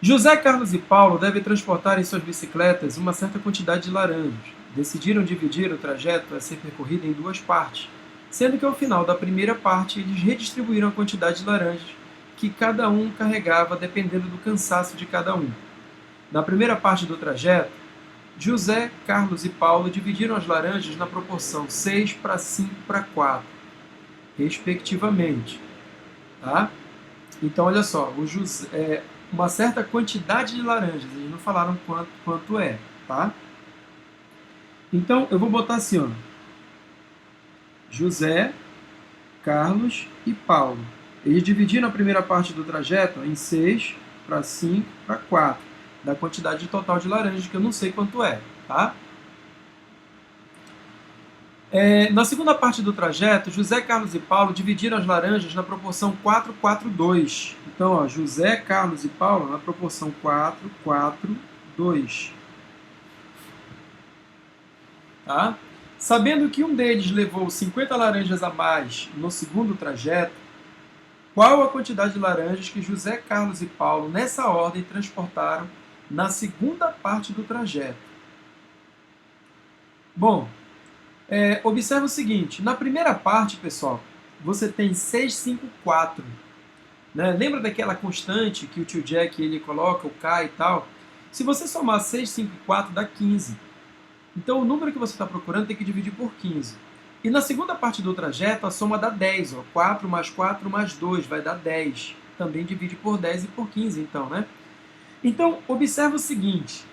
José, Carlos e Paulo devem transportar em suas bicicletas uma certa quantidade de laranjas. Decidiram dividir o trajeto a ser percorrido em duas partes, sendo que ao final da primeira parte eles redistribuíram a quantidade de laranjas que cada um carregava dependendo do cansaço de cada um. Na primeira parte do trajeto, José, Carlos e Paulo dividiram as laranjas na proporção 6 para 5 para 4, respectivamente. Tá? Então, olha só, uma certa quantidade de laranjas, eles não falaram quanto é. Tá? Então, eu vou botar assim, ó, José, Carlos e Paulo. Eles dividiram a primeira parte do trajeto em 6 para 5 para 4, da quantidade total de laranjas, que eu não sei quanto é. Tá? Na segunda parte do trajeto, José, Carlos e Paulo dividiram as laranjas na proporção 4, 4, 2. Então, ó, José, Carlos e Paulo na proporção 4, 4, 2. Tá? Sabendo que um deles levou 50 laranjas a mais no segundo trajeto, qual a quantidade de laranjas que José, Carlos e Paulo, nessa ordem, transportaram na segunda parte do trajeto? Bom, observa o seguinte, na primeira parte, pessoal, você tem 6, 5, 4. Né? Lembra daquela constante que o tio Jack ele coloca, o K e tal? Se você somar 6, 5 e 4, dá 15. Então, o número que você está procurando tem que dividir por 15. E na segunda parte do trajeto, a soma dá 10. Ó. 4 mais 4 mais 2 vai dar 10. Também divide por 10 e por 15, então, né? Então, observa o seguinte.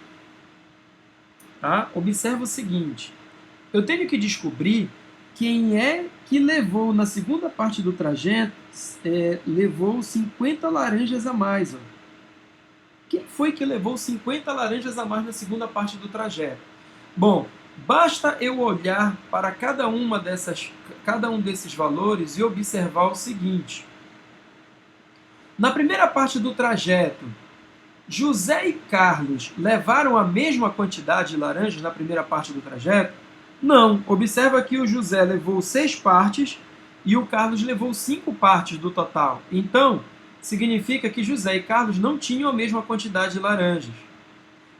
Tá? Observa o seguinte. Eu tenho que descobrir quem é que levou, na segunda parte do trajeto, levou 50 laranjas a mais. Ó. Quem foi que levou 50 laranjas a mais na segunda parte do trajeto? Bom, basta eu olhar para cada um desses valores e observar o seguinte. Na primeira parte do trajeto, José e Carlos levaram a mesma quantidade de laranjas na primeira parte do trajeto? Não. Observa que o José levou 6 partes e o Carlos levou 5 partes do total. Então, significa que José e Carlos não tinham a mesma quantidade de laranjas.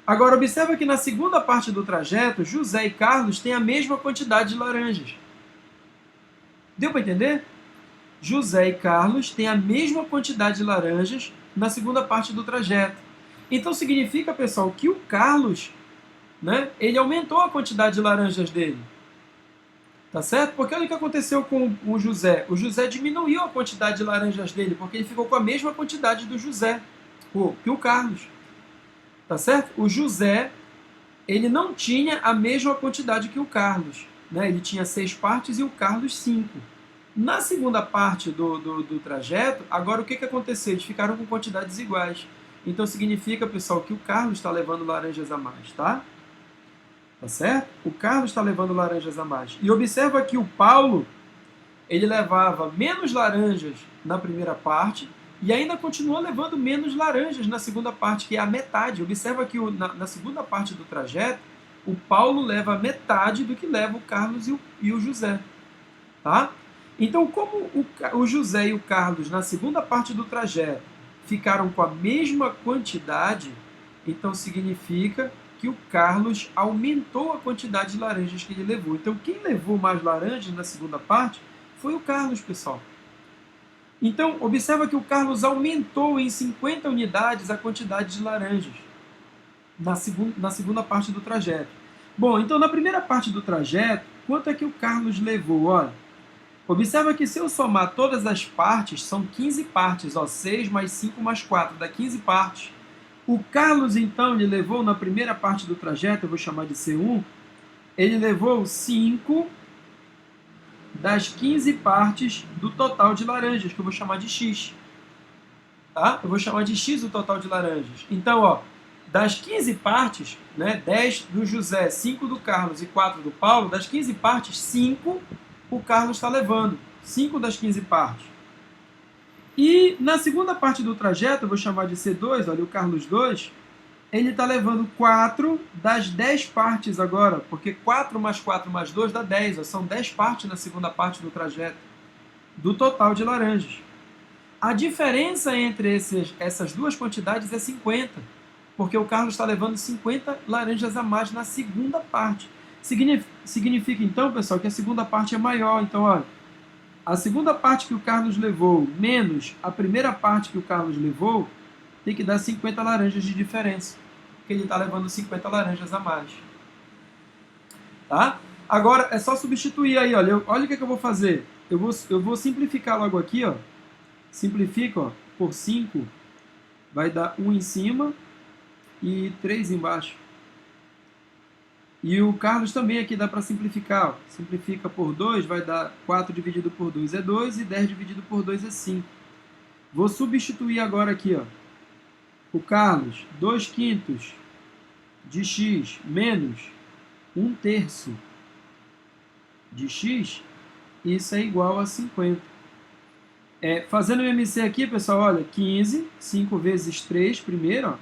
Agora, observa que na segunda parte do trajeto, José e Carlos têm a mesma quantidade de laranjas. Deu para entender? José e Carlos têm a mesma quantidade de laranjas na segunda parte do trajeto. Então, significa, pessoal, que o Carlos, né, ele aumentou a quantidade de laranjas dele. Tá certo? Porque olha o que aconteceu com o José. O José diminuiu a quantidade de laranjas dele, porque ele ficou com a mesma quantidade do José, que o Carlos. Tá certo? O José, ele não tinha a mesma quantidade que o Carlos. Né? Ele tinha 6 partes e o Carlos 5. Na segunda parte do trajeto, agora o que aconteceu? Eles ficaram com quantidades iguais. Então significa, pessoal, que o Carlos está levando laranjas a mais, tá? Tá certo? O Carlos está levando laranjas a mais. E observa que o Paulo, ele levava menos laranjas na primeira parte e ainda continuou levando menos laranjas na segunda parte, que é a metade. Observa que na segunda parte do trajeto, o Paulo leva a metade do que leva o Carlos e o José. Tá? Então, como o José e o Carlos, na segunda parte do trajeto, ficaram com a mesma quantidade, então significa que o Carlos aumentou a quantidade de laranjas que ele levou. Então, quem levou mais laranjas na segunda parte foi o Carlos, pessoal. Então, observa que o Carlos aumentou em 50 unidades a quantidade de laranjas na segunda parte do trajeto. Bom, então na primeira parte do trajeto, quanto é que o Carlos levou? Olha, observa que se eu somar todas as partes, são 15 partes, ó, 6 mais 5 mais 4, dá 15 partes. O Carlos, então, ele levou na primeira parte do trajeto, eu vou chamar de C1, ele levou 5 das 15 partes do total de laranjas, que eu vou chamar de X. Tá? Eu vou chamar de X o total de laranjas. Então, ó, das 15 partes, né, 10 do José, 5 do Carlos e 4 do Paulo, das 15 partes, 5 o Carlos está levando. 5 das 15 partes. E na segunda parte do trajeto, eu vou chamar de C2, olha, o Carlos 2, ele está levando 4 das 10 partes agora, porque 4 mais 4 mais 2 dá 10, ó, são 10 partes na segunda parte do trajeto, do total de laranjas. A diferença entre essas duas quantidades é 50, porque o Carlos está levando 50 laranjas a mais na segunda parte. Significa então, pessoal, que a segunda parte é maior. Então, olha, a segunda parte que o Carlos levou menos a primeira parte que o Carlos levou tem que dar 50 laranjas de diferença, porque ele está levando 50 laranjas a mais. Tá? Agora, é só substituir aí, olha o que eu vou fazer. Eu vou simplificar logo aqui, ó. Simplifica, ó, por 5, vai dar 1 em cima e 3 embaixo. E o Carlos também aqui dá para simplificar, ó. Simplifica por 2, vai dar 4 dividido por 2 é 2 e 10 dividido por 2 é 5. Vou substituir agora aqui, ó. O Carlos, 2/5 de x menos 1/3 de x, isso é igual a 50. Fazendo o MC aqui, pessoal, olha, 15, 5 vezes 3 primeiro, ó,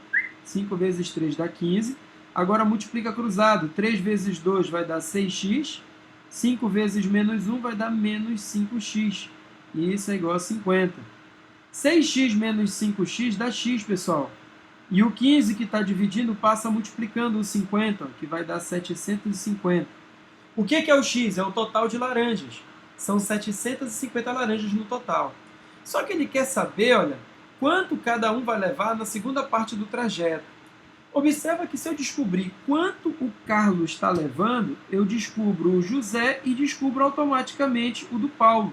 5 vezes 3 dá 15. Agora multiplica cruzado, 3 vezes 2 vai dar 6x, 5 vezes menos 1 vai dar menos 5x, e isso é igual a 50. 6x menos 5x dá x, pessoal. E o 15 que está dividindo passa multiplicando o 50, ó, que vai dar 750. O que é o x? É o total de laranjas. São 750 laranjas no total. Só que ele quer saber, olha, quanto cada um vai levar na segunda parte do trajeto. Observa que se eu descobrir quanto o Carlos está levando, eu descubro o José e descubro automaticamente o do Paulo.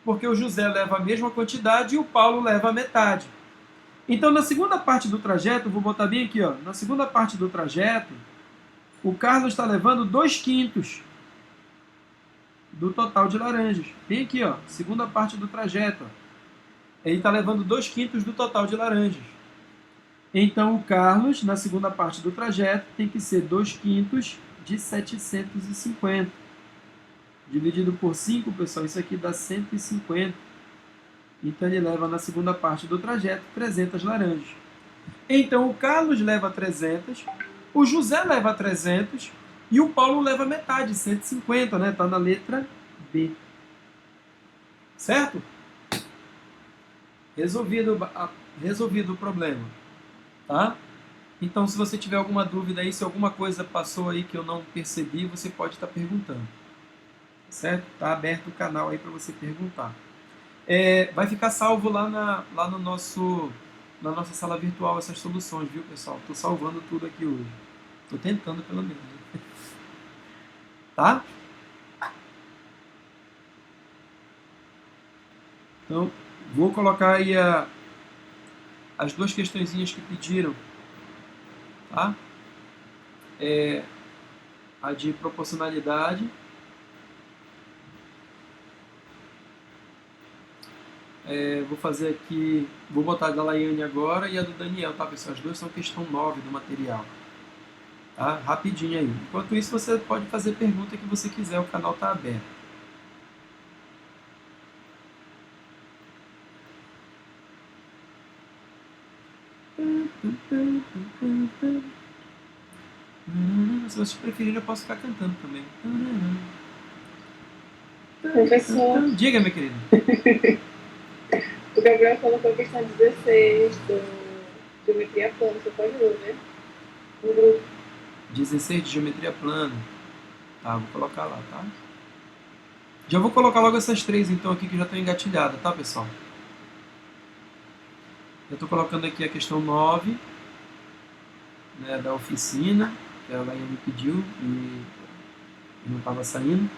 Porque o José leva a mesma quantidade e o Paulo leva a metade. Então, na segunda parte do trajeto, vou botar bem aqui, ó, na segunda parte do trajeto, o Carlos está levando 2/5 do total de laranjas. Bem aqui, ó, segunda parte do trajeto. Ó. Ele está levando 2/5 do total de laranjas. Então, o Carlos, na segunda parte do trajeto, tem que ser 2/5 de 750. Dividido por 5, pessoal, isso aqui dá 150. Então, ele leva na segunda parte do trajeto 300 laranjas. Então, o Carlos leva 300, o José leva 300 e o Paulo leva metade, 150, né? Está na letra B. Certo? Resolvido o problema. Tá? Então, se você tiver alguma dúvida aí, se alguma coisa passou aí que eu não percebi, você pode estar perguntando. Certo? Está aberto o canal aí para você perguntar. Vai ficar salvo lá no na nossa sala virtual essas soluções, viu, pessoal? Estou salvando tudo aqui hoje. Estou tentando, pelo menos. Tá? Então, vou colocar aí as duas questõezinhas que pediram. Tá? A de proporcionalidade. Vou fazer aqui, vou botar a da Laiane agora e a do Daniel, tá, pessoal? As duas são questão 9 do material. Tá? Rapidinho aí. Enquanto isso, você pode fazer pergunta que você quiser, o canal está aberto. Se vocês preferirem, eu posso ficar cantando também. Professor, Diga, minha querida. o Gabriel colocou a questão 16 do geometria plana, você pode ler, né? No grupo. 16 de geometria plana. Tá, vou colocar lá, tá? Já vou colocar logo essas três então aqui que já estão engatilhadas, tá, pessoal? Eu estou colocando aqui a questão 9, né, da oficina, que ela me pediu e não estava saindo.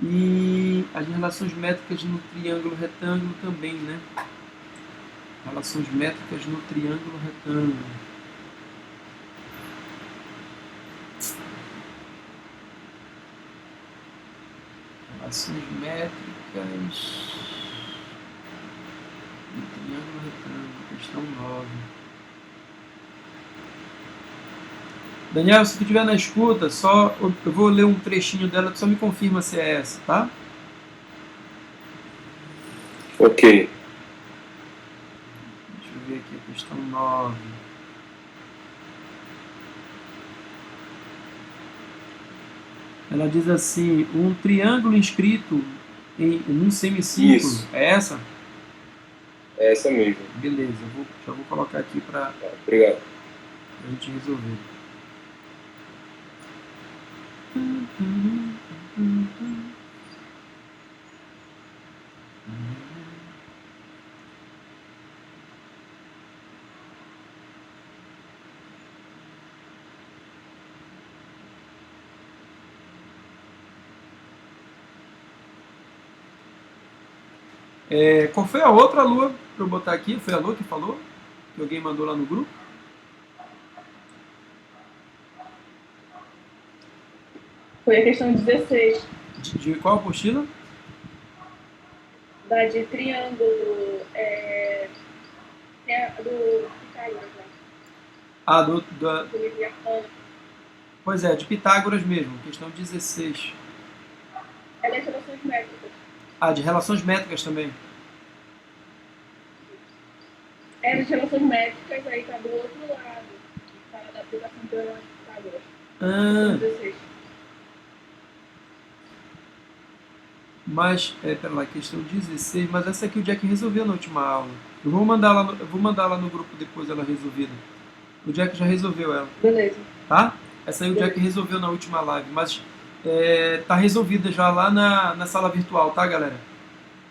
E as relações métricas no triângulo retângulo também, né? Relações métricas no triângulo retângulo. Relações métricas no triângulo retângulo, questão 9. Daniel, se tu estiver na escuta, só eu vou ler um trechinho dela, tu só me confirma se é essa, tá? Ok. Deixa eu ver aqui a questão 9. Ela diz assim, um triângulo inscrito em um semicírculo. Isso. É essa? É essa mesmo. Beleza, já vou colocar aqui para Tá, obrigado. a gente resolver. Qual foi a outra Lua para eu botar aqui? Foi a Lua que falou? Que alguém mandou lá no grupo? Foi a questão 16, De qual apostila? da de triângulo, do Pitágoras, né? Ah, Geometria plana. pois é, de Pitágoras mesmo, questão 16. Ela é de relações métricas. Ah, de relações métricas também. É de relações métricas, aí tá do outro lado, que fala da aplicação do teorema de Pitágoras. Ah, 16. mas, pera lá, questão 16, mas essa aqui o Jack resolveu na última aula. Eu vou mandar lá no grupo depois ela resolvida. O Jack já resolveu ela, Beleza. tá? Essa aí o Jack resolveu na última live, mas tá resolvida já lá na sala virtual, tá, galera?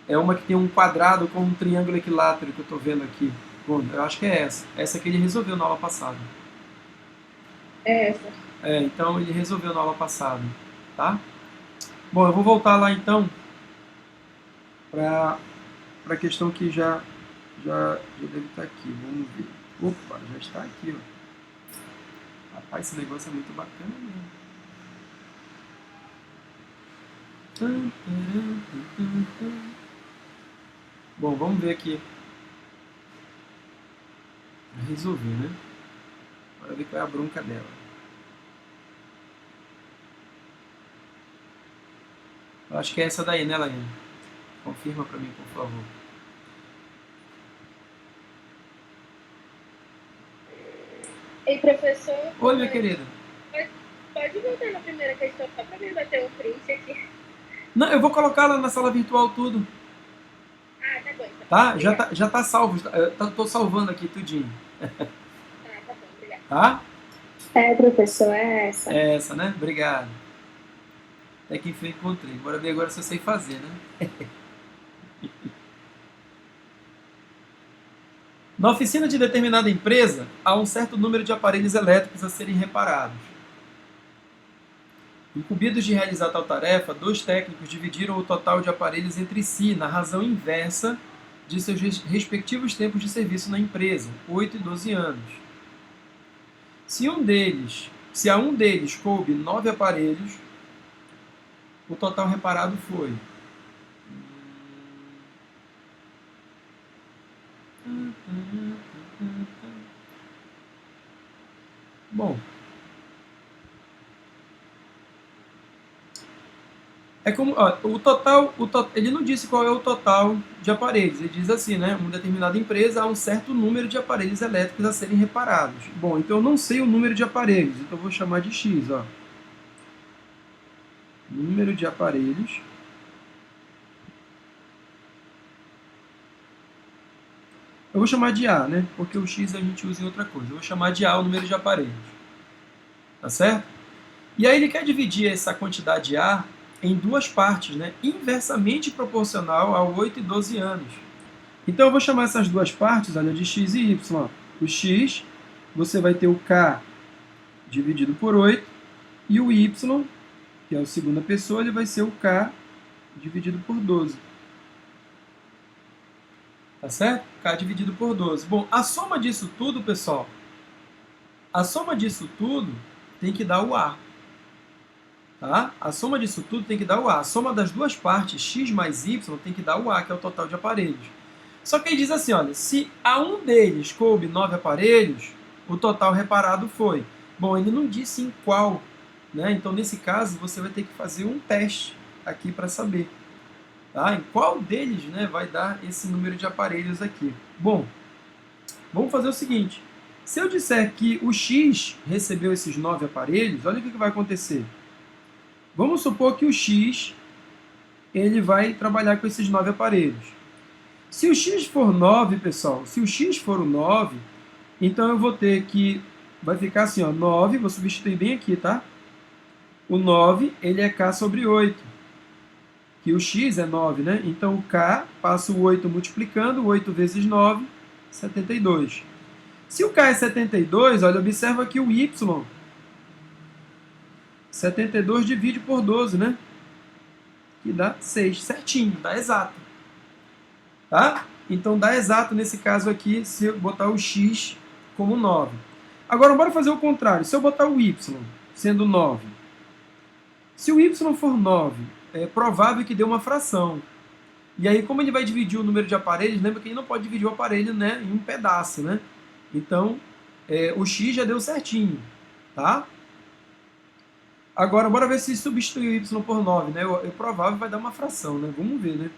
É uma que tem um quadrado com um triângulo equilátero que eu tô vendo aqui. Bom, eu acho que é essa. Essa que ele resolveu na aula passada. É essa. Então ele resolveu na aula passada, tá? Bom, eu vou voltar lá então para a questão que já deve estar aqui. Vamos ver. Opa, já está aqui, ó. Rapaz, esse negócio é muito bacana mesmo. Bom, vamos ver aqui. Pra resolver, né? Bora ver qual é a bronca dela. Eu acho que é essa daí, né, Laine? Confirma pra mim, por favor. Ei, professor. Oi, minha querida. Pode voltar na primeira questão, só pra mim bater um print aqui. Não, eu vou colocar lá na sala virtual tudo. Ah, tá bom. Então. Tá? Já tá salvo. Tô salvando aqui tudinho. Tá bom, obrigada. Tá? Professor, é essa. É essa, né? Obrigado. Até que enfim encontrei. Bora ver agora se eu sei fazer, né? Na oficina de determinada empresa, há um certo número de aparelhos elétricos a serem reparados. Incumbidos de realizar tal tarefa, dois técnicos dividiram o total de aparelhos entre si, na razão inversa de seus respectivos tempos de serviço na empresa, 8 e 12 anos. Se a um deles coube 9 aparelhos, o total reparado foi. Bom, É como, ó, ele não disse qual é o total de aparelhos. Ele diz assim, né? Uma determinada empresa há um certo número de aparelhos elétricos a serem reparados. Bom, então eu não sei o número de aparelhos, então eu vou chamar de X, ó. Número de aparelhos. Eu vou chamar de A, né? Porque o X a gente usa em outra coisa. Eu vou chamar de A o número de aparelhos. Tá certo? E aí ele quer dividir essa quantidade A em duas partes, né? Inversamente proporcional a 8 e 12 anos. Então eu vou chamar essas duas partes, olha, de X e Y. Ó. O X, você vai ter o K dividido por 8, e o Y, que é a segunda pessoa, ele vai ser o K dividido por 12. Tá certo? K dividido por 12. Bom, a soma disso tudo, pessoal, a soma disso tudo tem que dar o A. Tá? A soma disso tudo tem que dar o A. A soma das duas partes, X mais Y, tem que dar o A, que é o total de aparelhos. Só que ele diz assim, olha, se a um deles coube 9 aparelhos, o total reparado foi. Bom, ele não disse em qual, né? Então, nesse caso, você vai ter que fazer um teste aqui para saber. Tá? Em qual deles, né, vai dar esse número de aparelhos aqui? Bom, vamos fazer o seguinte. Se eu disser que o X recebeu esses 9 aparelhos, olha o que vai acontecer. Vamos supor que o X ele vai trabalhar com esses 9 aparelhos. Se o X for 9, pessoal, se o X for o 9, então eu vou ter que, vai ficar assim, ó, 9, vou substituir bem aqui, tá? O 9, ele é K sobre 8, que o X é 9, né? Então o K passa o 8 multiplicando, 8 vezes 9, 72. Se o K é 72, olha, observa que o Y, 72 divide por 12, né? Que dá 6, certinho, dá exato. Tá? Então dá exato nesse caso aqui se eu botar o X como 9. Agora bora fazer o contrário. Se eu botar o Y sendo 9. Se o Y for 9, é provável que dê uma fração. E aí, como ele vai dividir o número de aparelhos, lembra que ele não pode dividir o aparelho, né, em um pedaço, né? Então, o X já deu certinho, tá? Agora, bora ver se substituir o Y por 9, né? É provável vai dar uma fração, né? Vamos ver, né?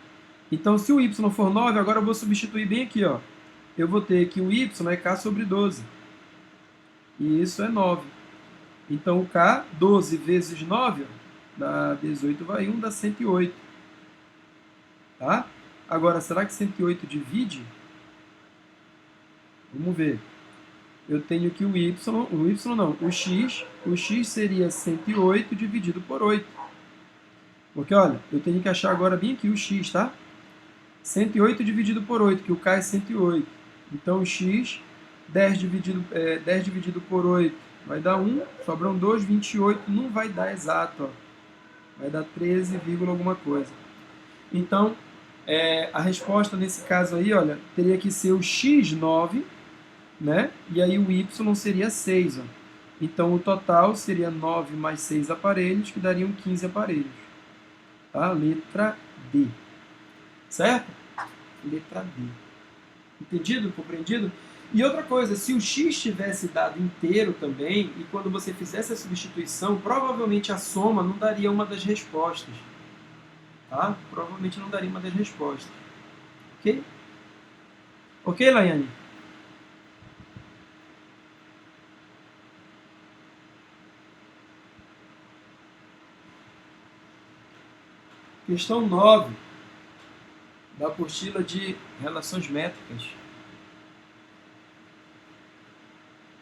Então, se o Y for 9, agora eu vou substituir bem aqui, ó. Eu vou ter que o Y é K sobre 12. E isso é 9. Então, o K, 12 vezes 9, ó, dá 18 vai 1, dá 108. Tá? Agora, será que 108 divide? Vamos ver. Eu tenho que o Y não, o X seria 108 dividido por 8. Porque, olha, eu tenho que achar agora bem aqui o X, tá? 108 dividido por 8, que o K é 108. Então, o X, 10 dividido por 8, vai dar 1, sobram 2, 28, não vai dar exato, ó. Vai dar 13, alguma coisa. Então, a resposta nesse caso aí, olha, teria que ser o X9, né? E aí o Y seria 6, ó. Então, o total seria 9 mais 6 aparelhos, que dariam 15 aparelhos. Tá? Letra D. Certo? Letra D. Entendido? Compreendido? E outra coisa, se o X tivesse dado inteiro também, e quando você fizesse a substituição, provavelmente a soma não daria uma das respostas. Tá? Provavelmente não daria uma das respostas. Ok? Ok, Laiane? Questão 9. Da apostila de relações métricas.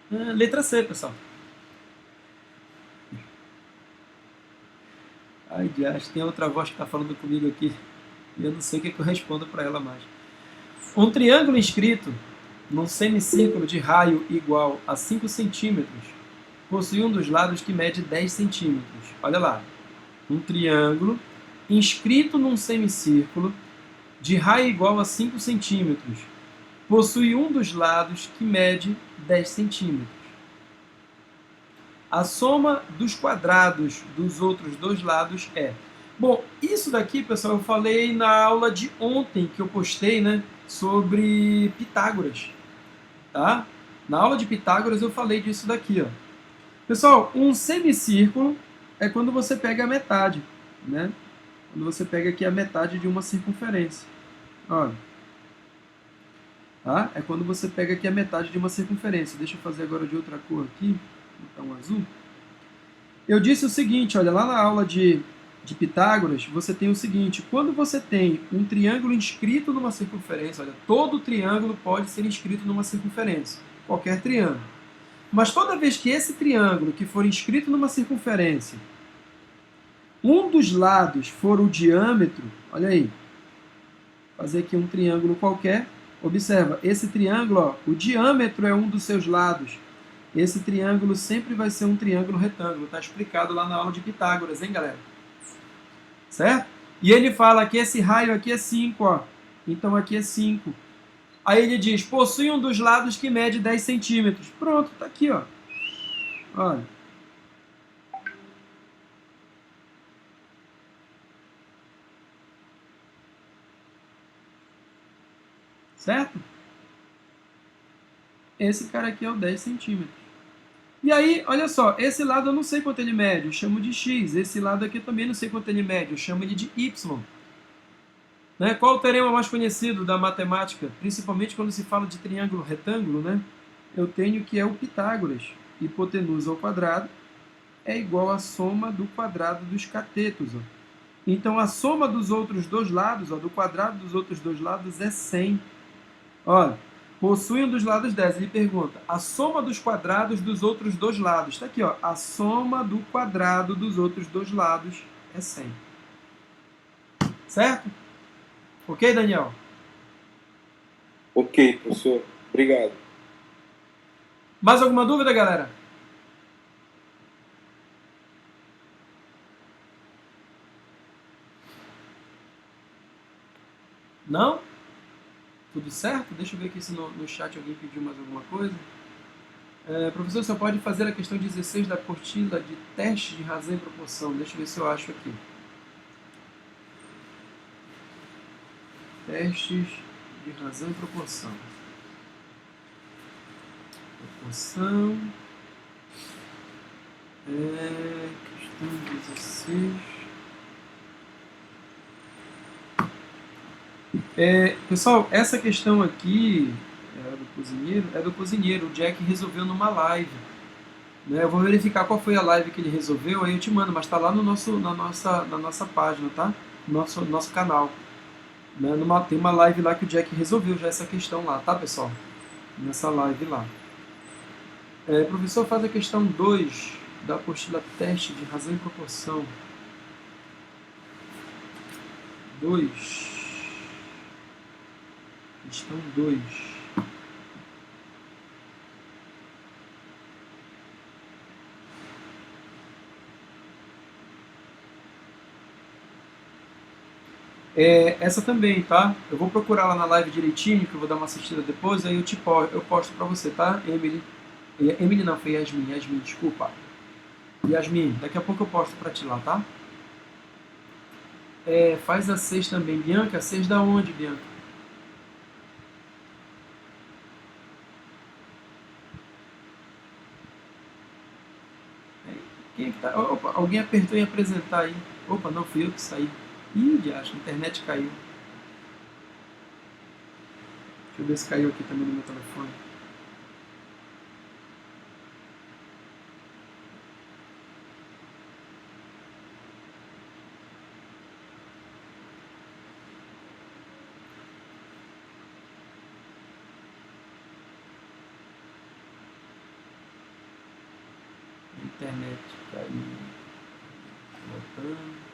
Letra C, pessoal. Ai, diacho, tem outra voz que está falando comigo aqui. E eu não sei o que eu respondo para ela mais. Um triângulo inscrito num semicírculo de raio igual a 5 centímetros possui um dos lados que mede 10 centímetros. Olha lá. Um triângulo inscrito num semicírculo de raio igual a 5 centímetros, possui um dos lados que mede 10 centímetros. A soma dos quadrados dos outros dois lados é... Bom, isso daqui, pessoal, eu falei na aula de ontem que eu postei, né, sobre Pitágoras. Tá? Na aula de Pitágoras eu falei disso daqui, ó. Pessoal, um semicírculo é quando você pega a metade, né? Quando você pega aqui a metade de uma circunferência. Olha. Tá? É quando você pega aqui a metade de uma circunferência. Deixa eu fazer agora de outra cor aqui. Vou botar um azul. Eu disse o seguinte, olha, lá na aula de Pitágoras, você tem o seguinte, quando você tem um triângulo inscrito numa circunferência, olha, todo triângulo pode ser inscrito numa circunferência, qualquer triângulo. Mas toda vez que esse triângulo que for inscrito numa circunferência, um dos lados for o diâmetro, olha aí, vou fazer aqui um triângulo qualquer, observa, esse triângulo, ó, o diâmetro é um dos seus lados. Esse triângulo sempre vai ser um triângulo retângulo. Está explicado lá na aula de Pitágoras, hein, galera? Certo? E ele fala que esse raio aqui é 5, ó. Então aqui é 5. Aí ele diz, possui um dos lados que mede 10 centímetros. Pronto, tá aqui, ó. Olha. Certo? Esse cara aqui é o 10 centímetros. E aí, olha só, esse lado eu não sei quanto ele mede, eu chamo de x. Esse lado aqui eu também não sei quanto ele mede, eu chamo ele de y. Né? Qual o teorema mais conhecido da matemática? Principalmente quando se fala de triângulo retângulo, né? Eu tenho que é o Pitágoras. Hipotenusa ao quadrado é igual à soma do quadrado dos catetos. Ó. Então, a soma dos outros dois lados, ó, do quadrado dos outros dois lados é 100. Olha, possui um dos lados 10. Ele pergunta, a soma dos quadrados dos outros dois lados. Está aqui, ó, a soma do quadrado dos outros dois lados é 100. Certo? Ok, Daniel? Ok, professor. Obrigado. Mais alguma dúvida, galera? Não? Tudo certo? Deixa eu ver aqui se no chat alguém pediu mais alguma coisa. Professor, você pode fazer a questão 16 da apostila de teste de razão e proporção. Deixa eu ver se eu acho aqui. Testes de razão e proporção. Proporção. Questão 16. Pessoal, essa questão aqui é do cozinheiro. O Jack resolveu numa live. Né? Eu vou verificar qual foi a live que ele resolveu, aí eu te mando, mas está lá no na nossa página, tá? Nosso canal. Né? Tem uma live lá que o Jack resolveu já essa questão lá, tá, pessoal? Nessa live lá. Professor, faz a questão 2 da apostila teste de razão e proporção. 2. Questão 2. Essa também, tá? Eu vou procurar lá na live direitinho, que eu vou dar uma assistida depois, aí eu posto pra você, tá, Emily? Emily não, foi Yasmin, desculpa. Yasmin, daqui a pouco eu posto pra ti lá, tá? Faz a 6 também, Bianca. A 6 da onde, Bianca? Quem é que tá? Opa, alguém apertou em apresentar aí. Opa, não, fui eu que saí. Ih, acho que a internet caiu. Deixa eu ver se caiu aqui também no meu telefone. A internet caiu. Voltando.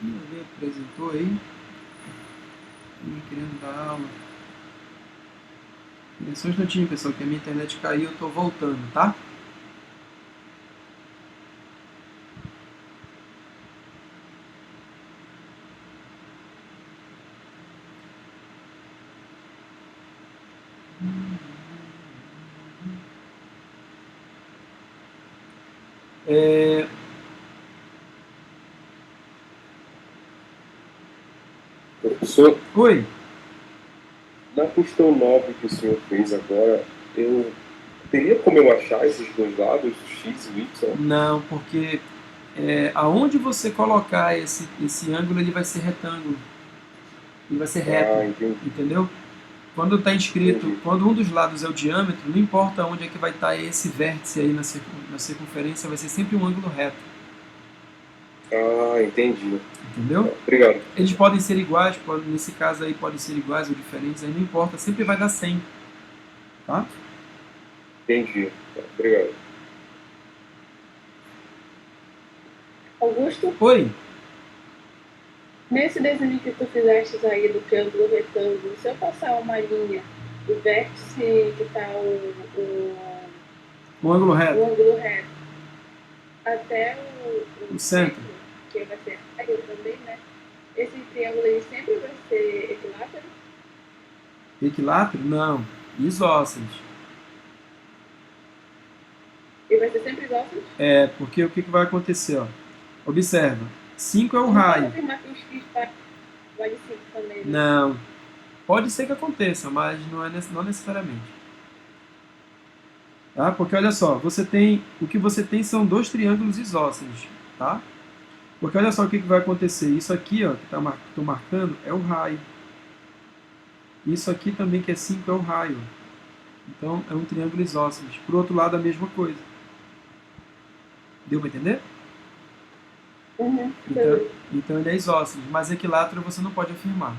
Alguém apresentou aí? Alguém querendo dar aula? Só um instantinho, pessoal, que a minha internet caiu, eu tô voltando, tá? Professor, Oi. questão 9 que o senhor fez agora, teria como eu achar esses dois lados, o x e o y? Não, porque aonde você colocar esse ângulo, ele vai ser retângulo. Ele vai ser reto, Ah, entendi. entendeu? Quando está escrito, Entendi. quando um dos lados é o diâmetro, não importa onde é que vai estar esse vértice aí na circunferência, vai ser sempre um ângulo reto, Ah, entendi. entendeu? Obrigado. Eles podem ser iguais, nesse caso aí podem ser iguais ou diferentes, aí não importa, sempre vai dar 100, tá? Entendi. Obrigado. Augusto, Oi, nesse desenho que tu fizeste aí do triângulo retângulo, se eu passar uma linha do vértice que está um ângulo o reto, ângulo reto até o centro. que vai ser reto também, né? Esse triângulo ele sempre vai ser equilátero? Equilátero? Não, isósceles. E vai ser sempre isósceles? Porque o que vai acontecer? Ó? Observa, 5 é o Não pode raio. afirmar que os x vale 5 também, né? Não, pode ser que aconteça, mas não necessariamente. Tá? Porque olha só, o que você tem são dois triângulos isósceles, tá? Porque olha só o que vai acontecer. Isso aqui, ó, que estou marcando, é o raio. Isso aqui também, que é 5, é o raio. Então, é um triângulo isósceles. Por outro lado, a mesma coisa. Deu para entender? Uhum. Então ele é isósceles, mas equilátero você não pode afirmar.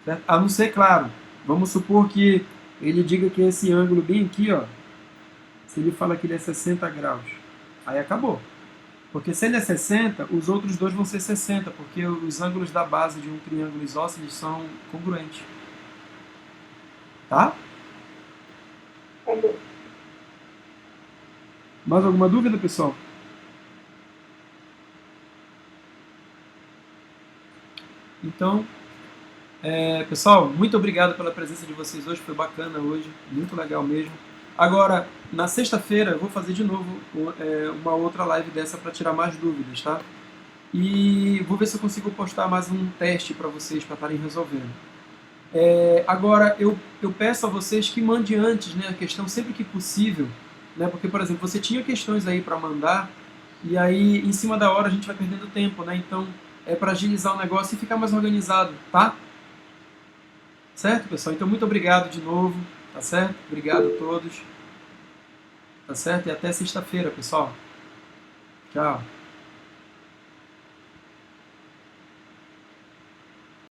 Certo? A não ser, claro, vamos supor que ele diga que esse ângulo bem aqui, ó, se ele fala que ele é 60 graus, aí acabou. Porque se ele é 60, os outros dois vão ser 60, porque os ângulos da base de um triângulo isósceles são congruentes. Tá? Tá bom. Mais alguma dúvida, pessoal? Então, pessoal, muito obrigado pela presença de vocês hoje, foi bacana hoje, muito legal mesmo. Agora, na sexta-feira, eu vou fazer de novo uma outra live dessa para tirar mais dúvidas, tá? E vou ver se eu consigo postar mais um teste para vocês, para estarem resolvendo. Agora, eu peço a vocês que mandem antes, né, a questão sempre que possível, né, porque, por exemplo, você tinha questões aí para mandar, e aí, em cima da hora, a gente vai perdendo tempo, né? Então, é para agilizar o negócio e ficar mais organizado, tá? Certo, pessoal? Então, muito obrigado de novo, tá certo? Obrigado a todos, tá certo? E até sexta-feira, pessoal. Tchau.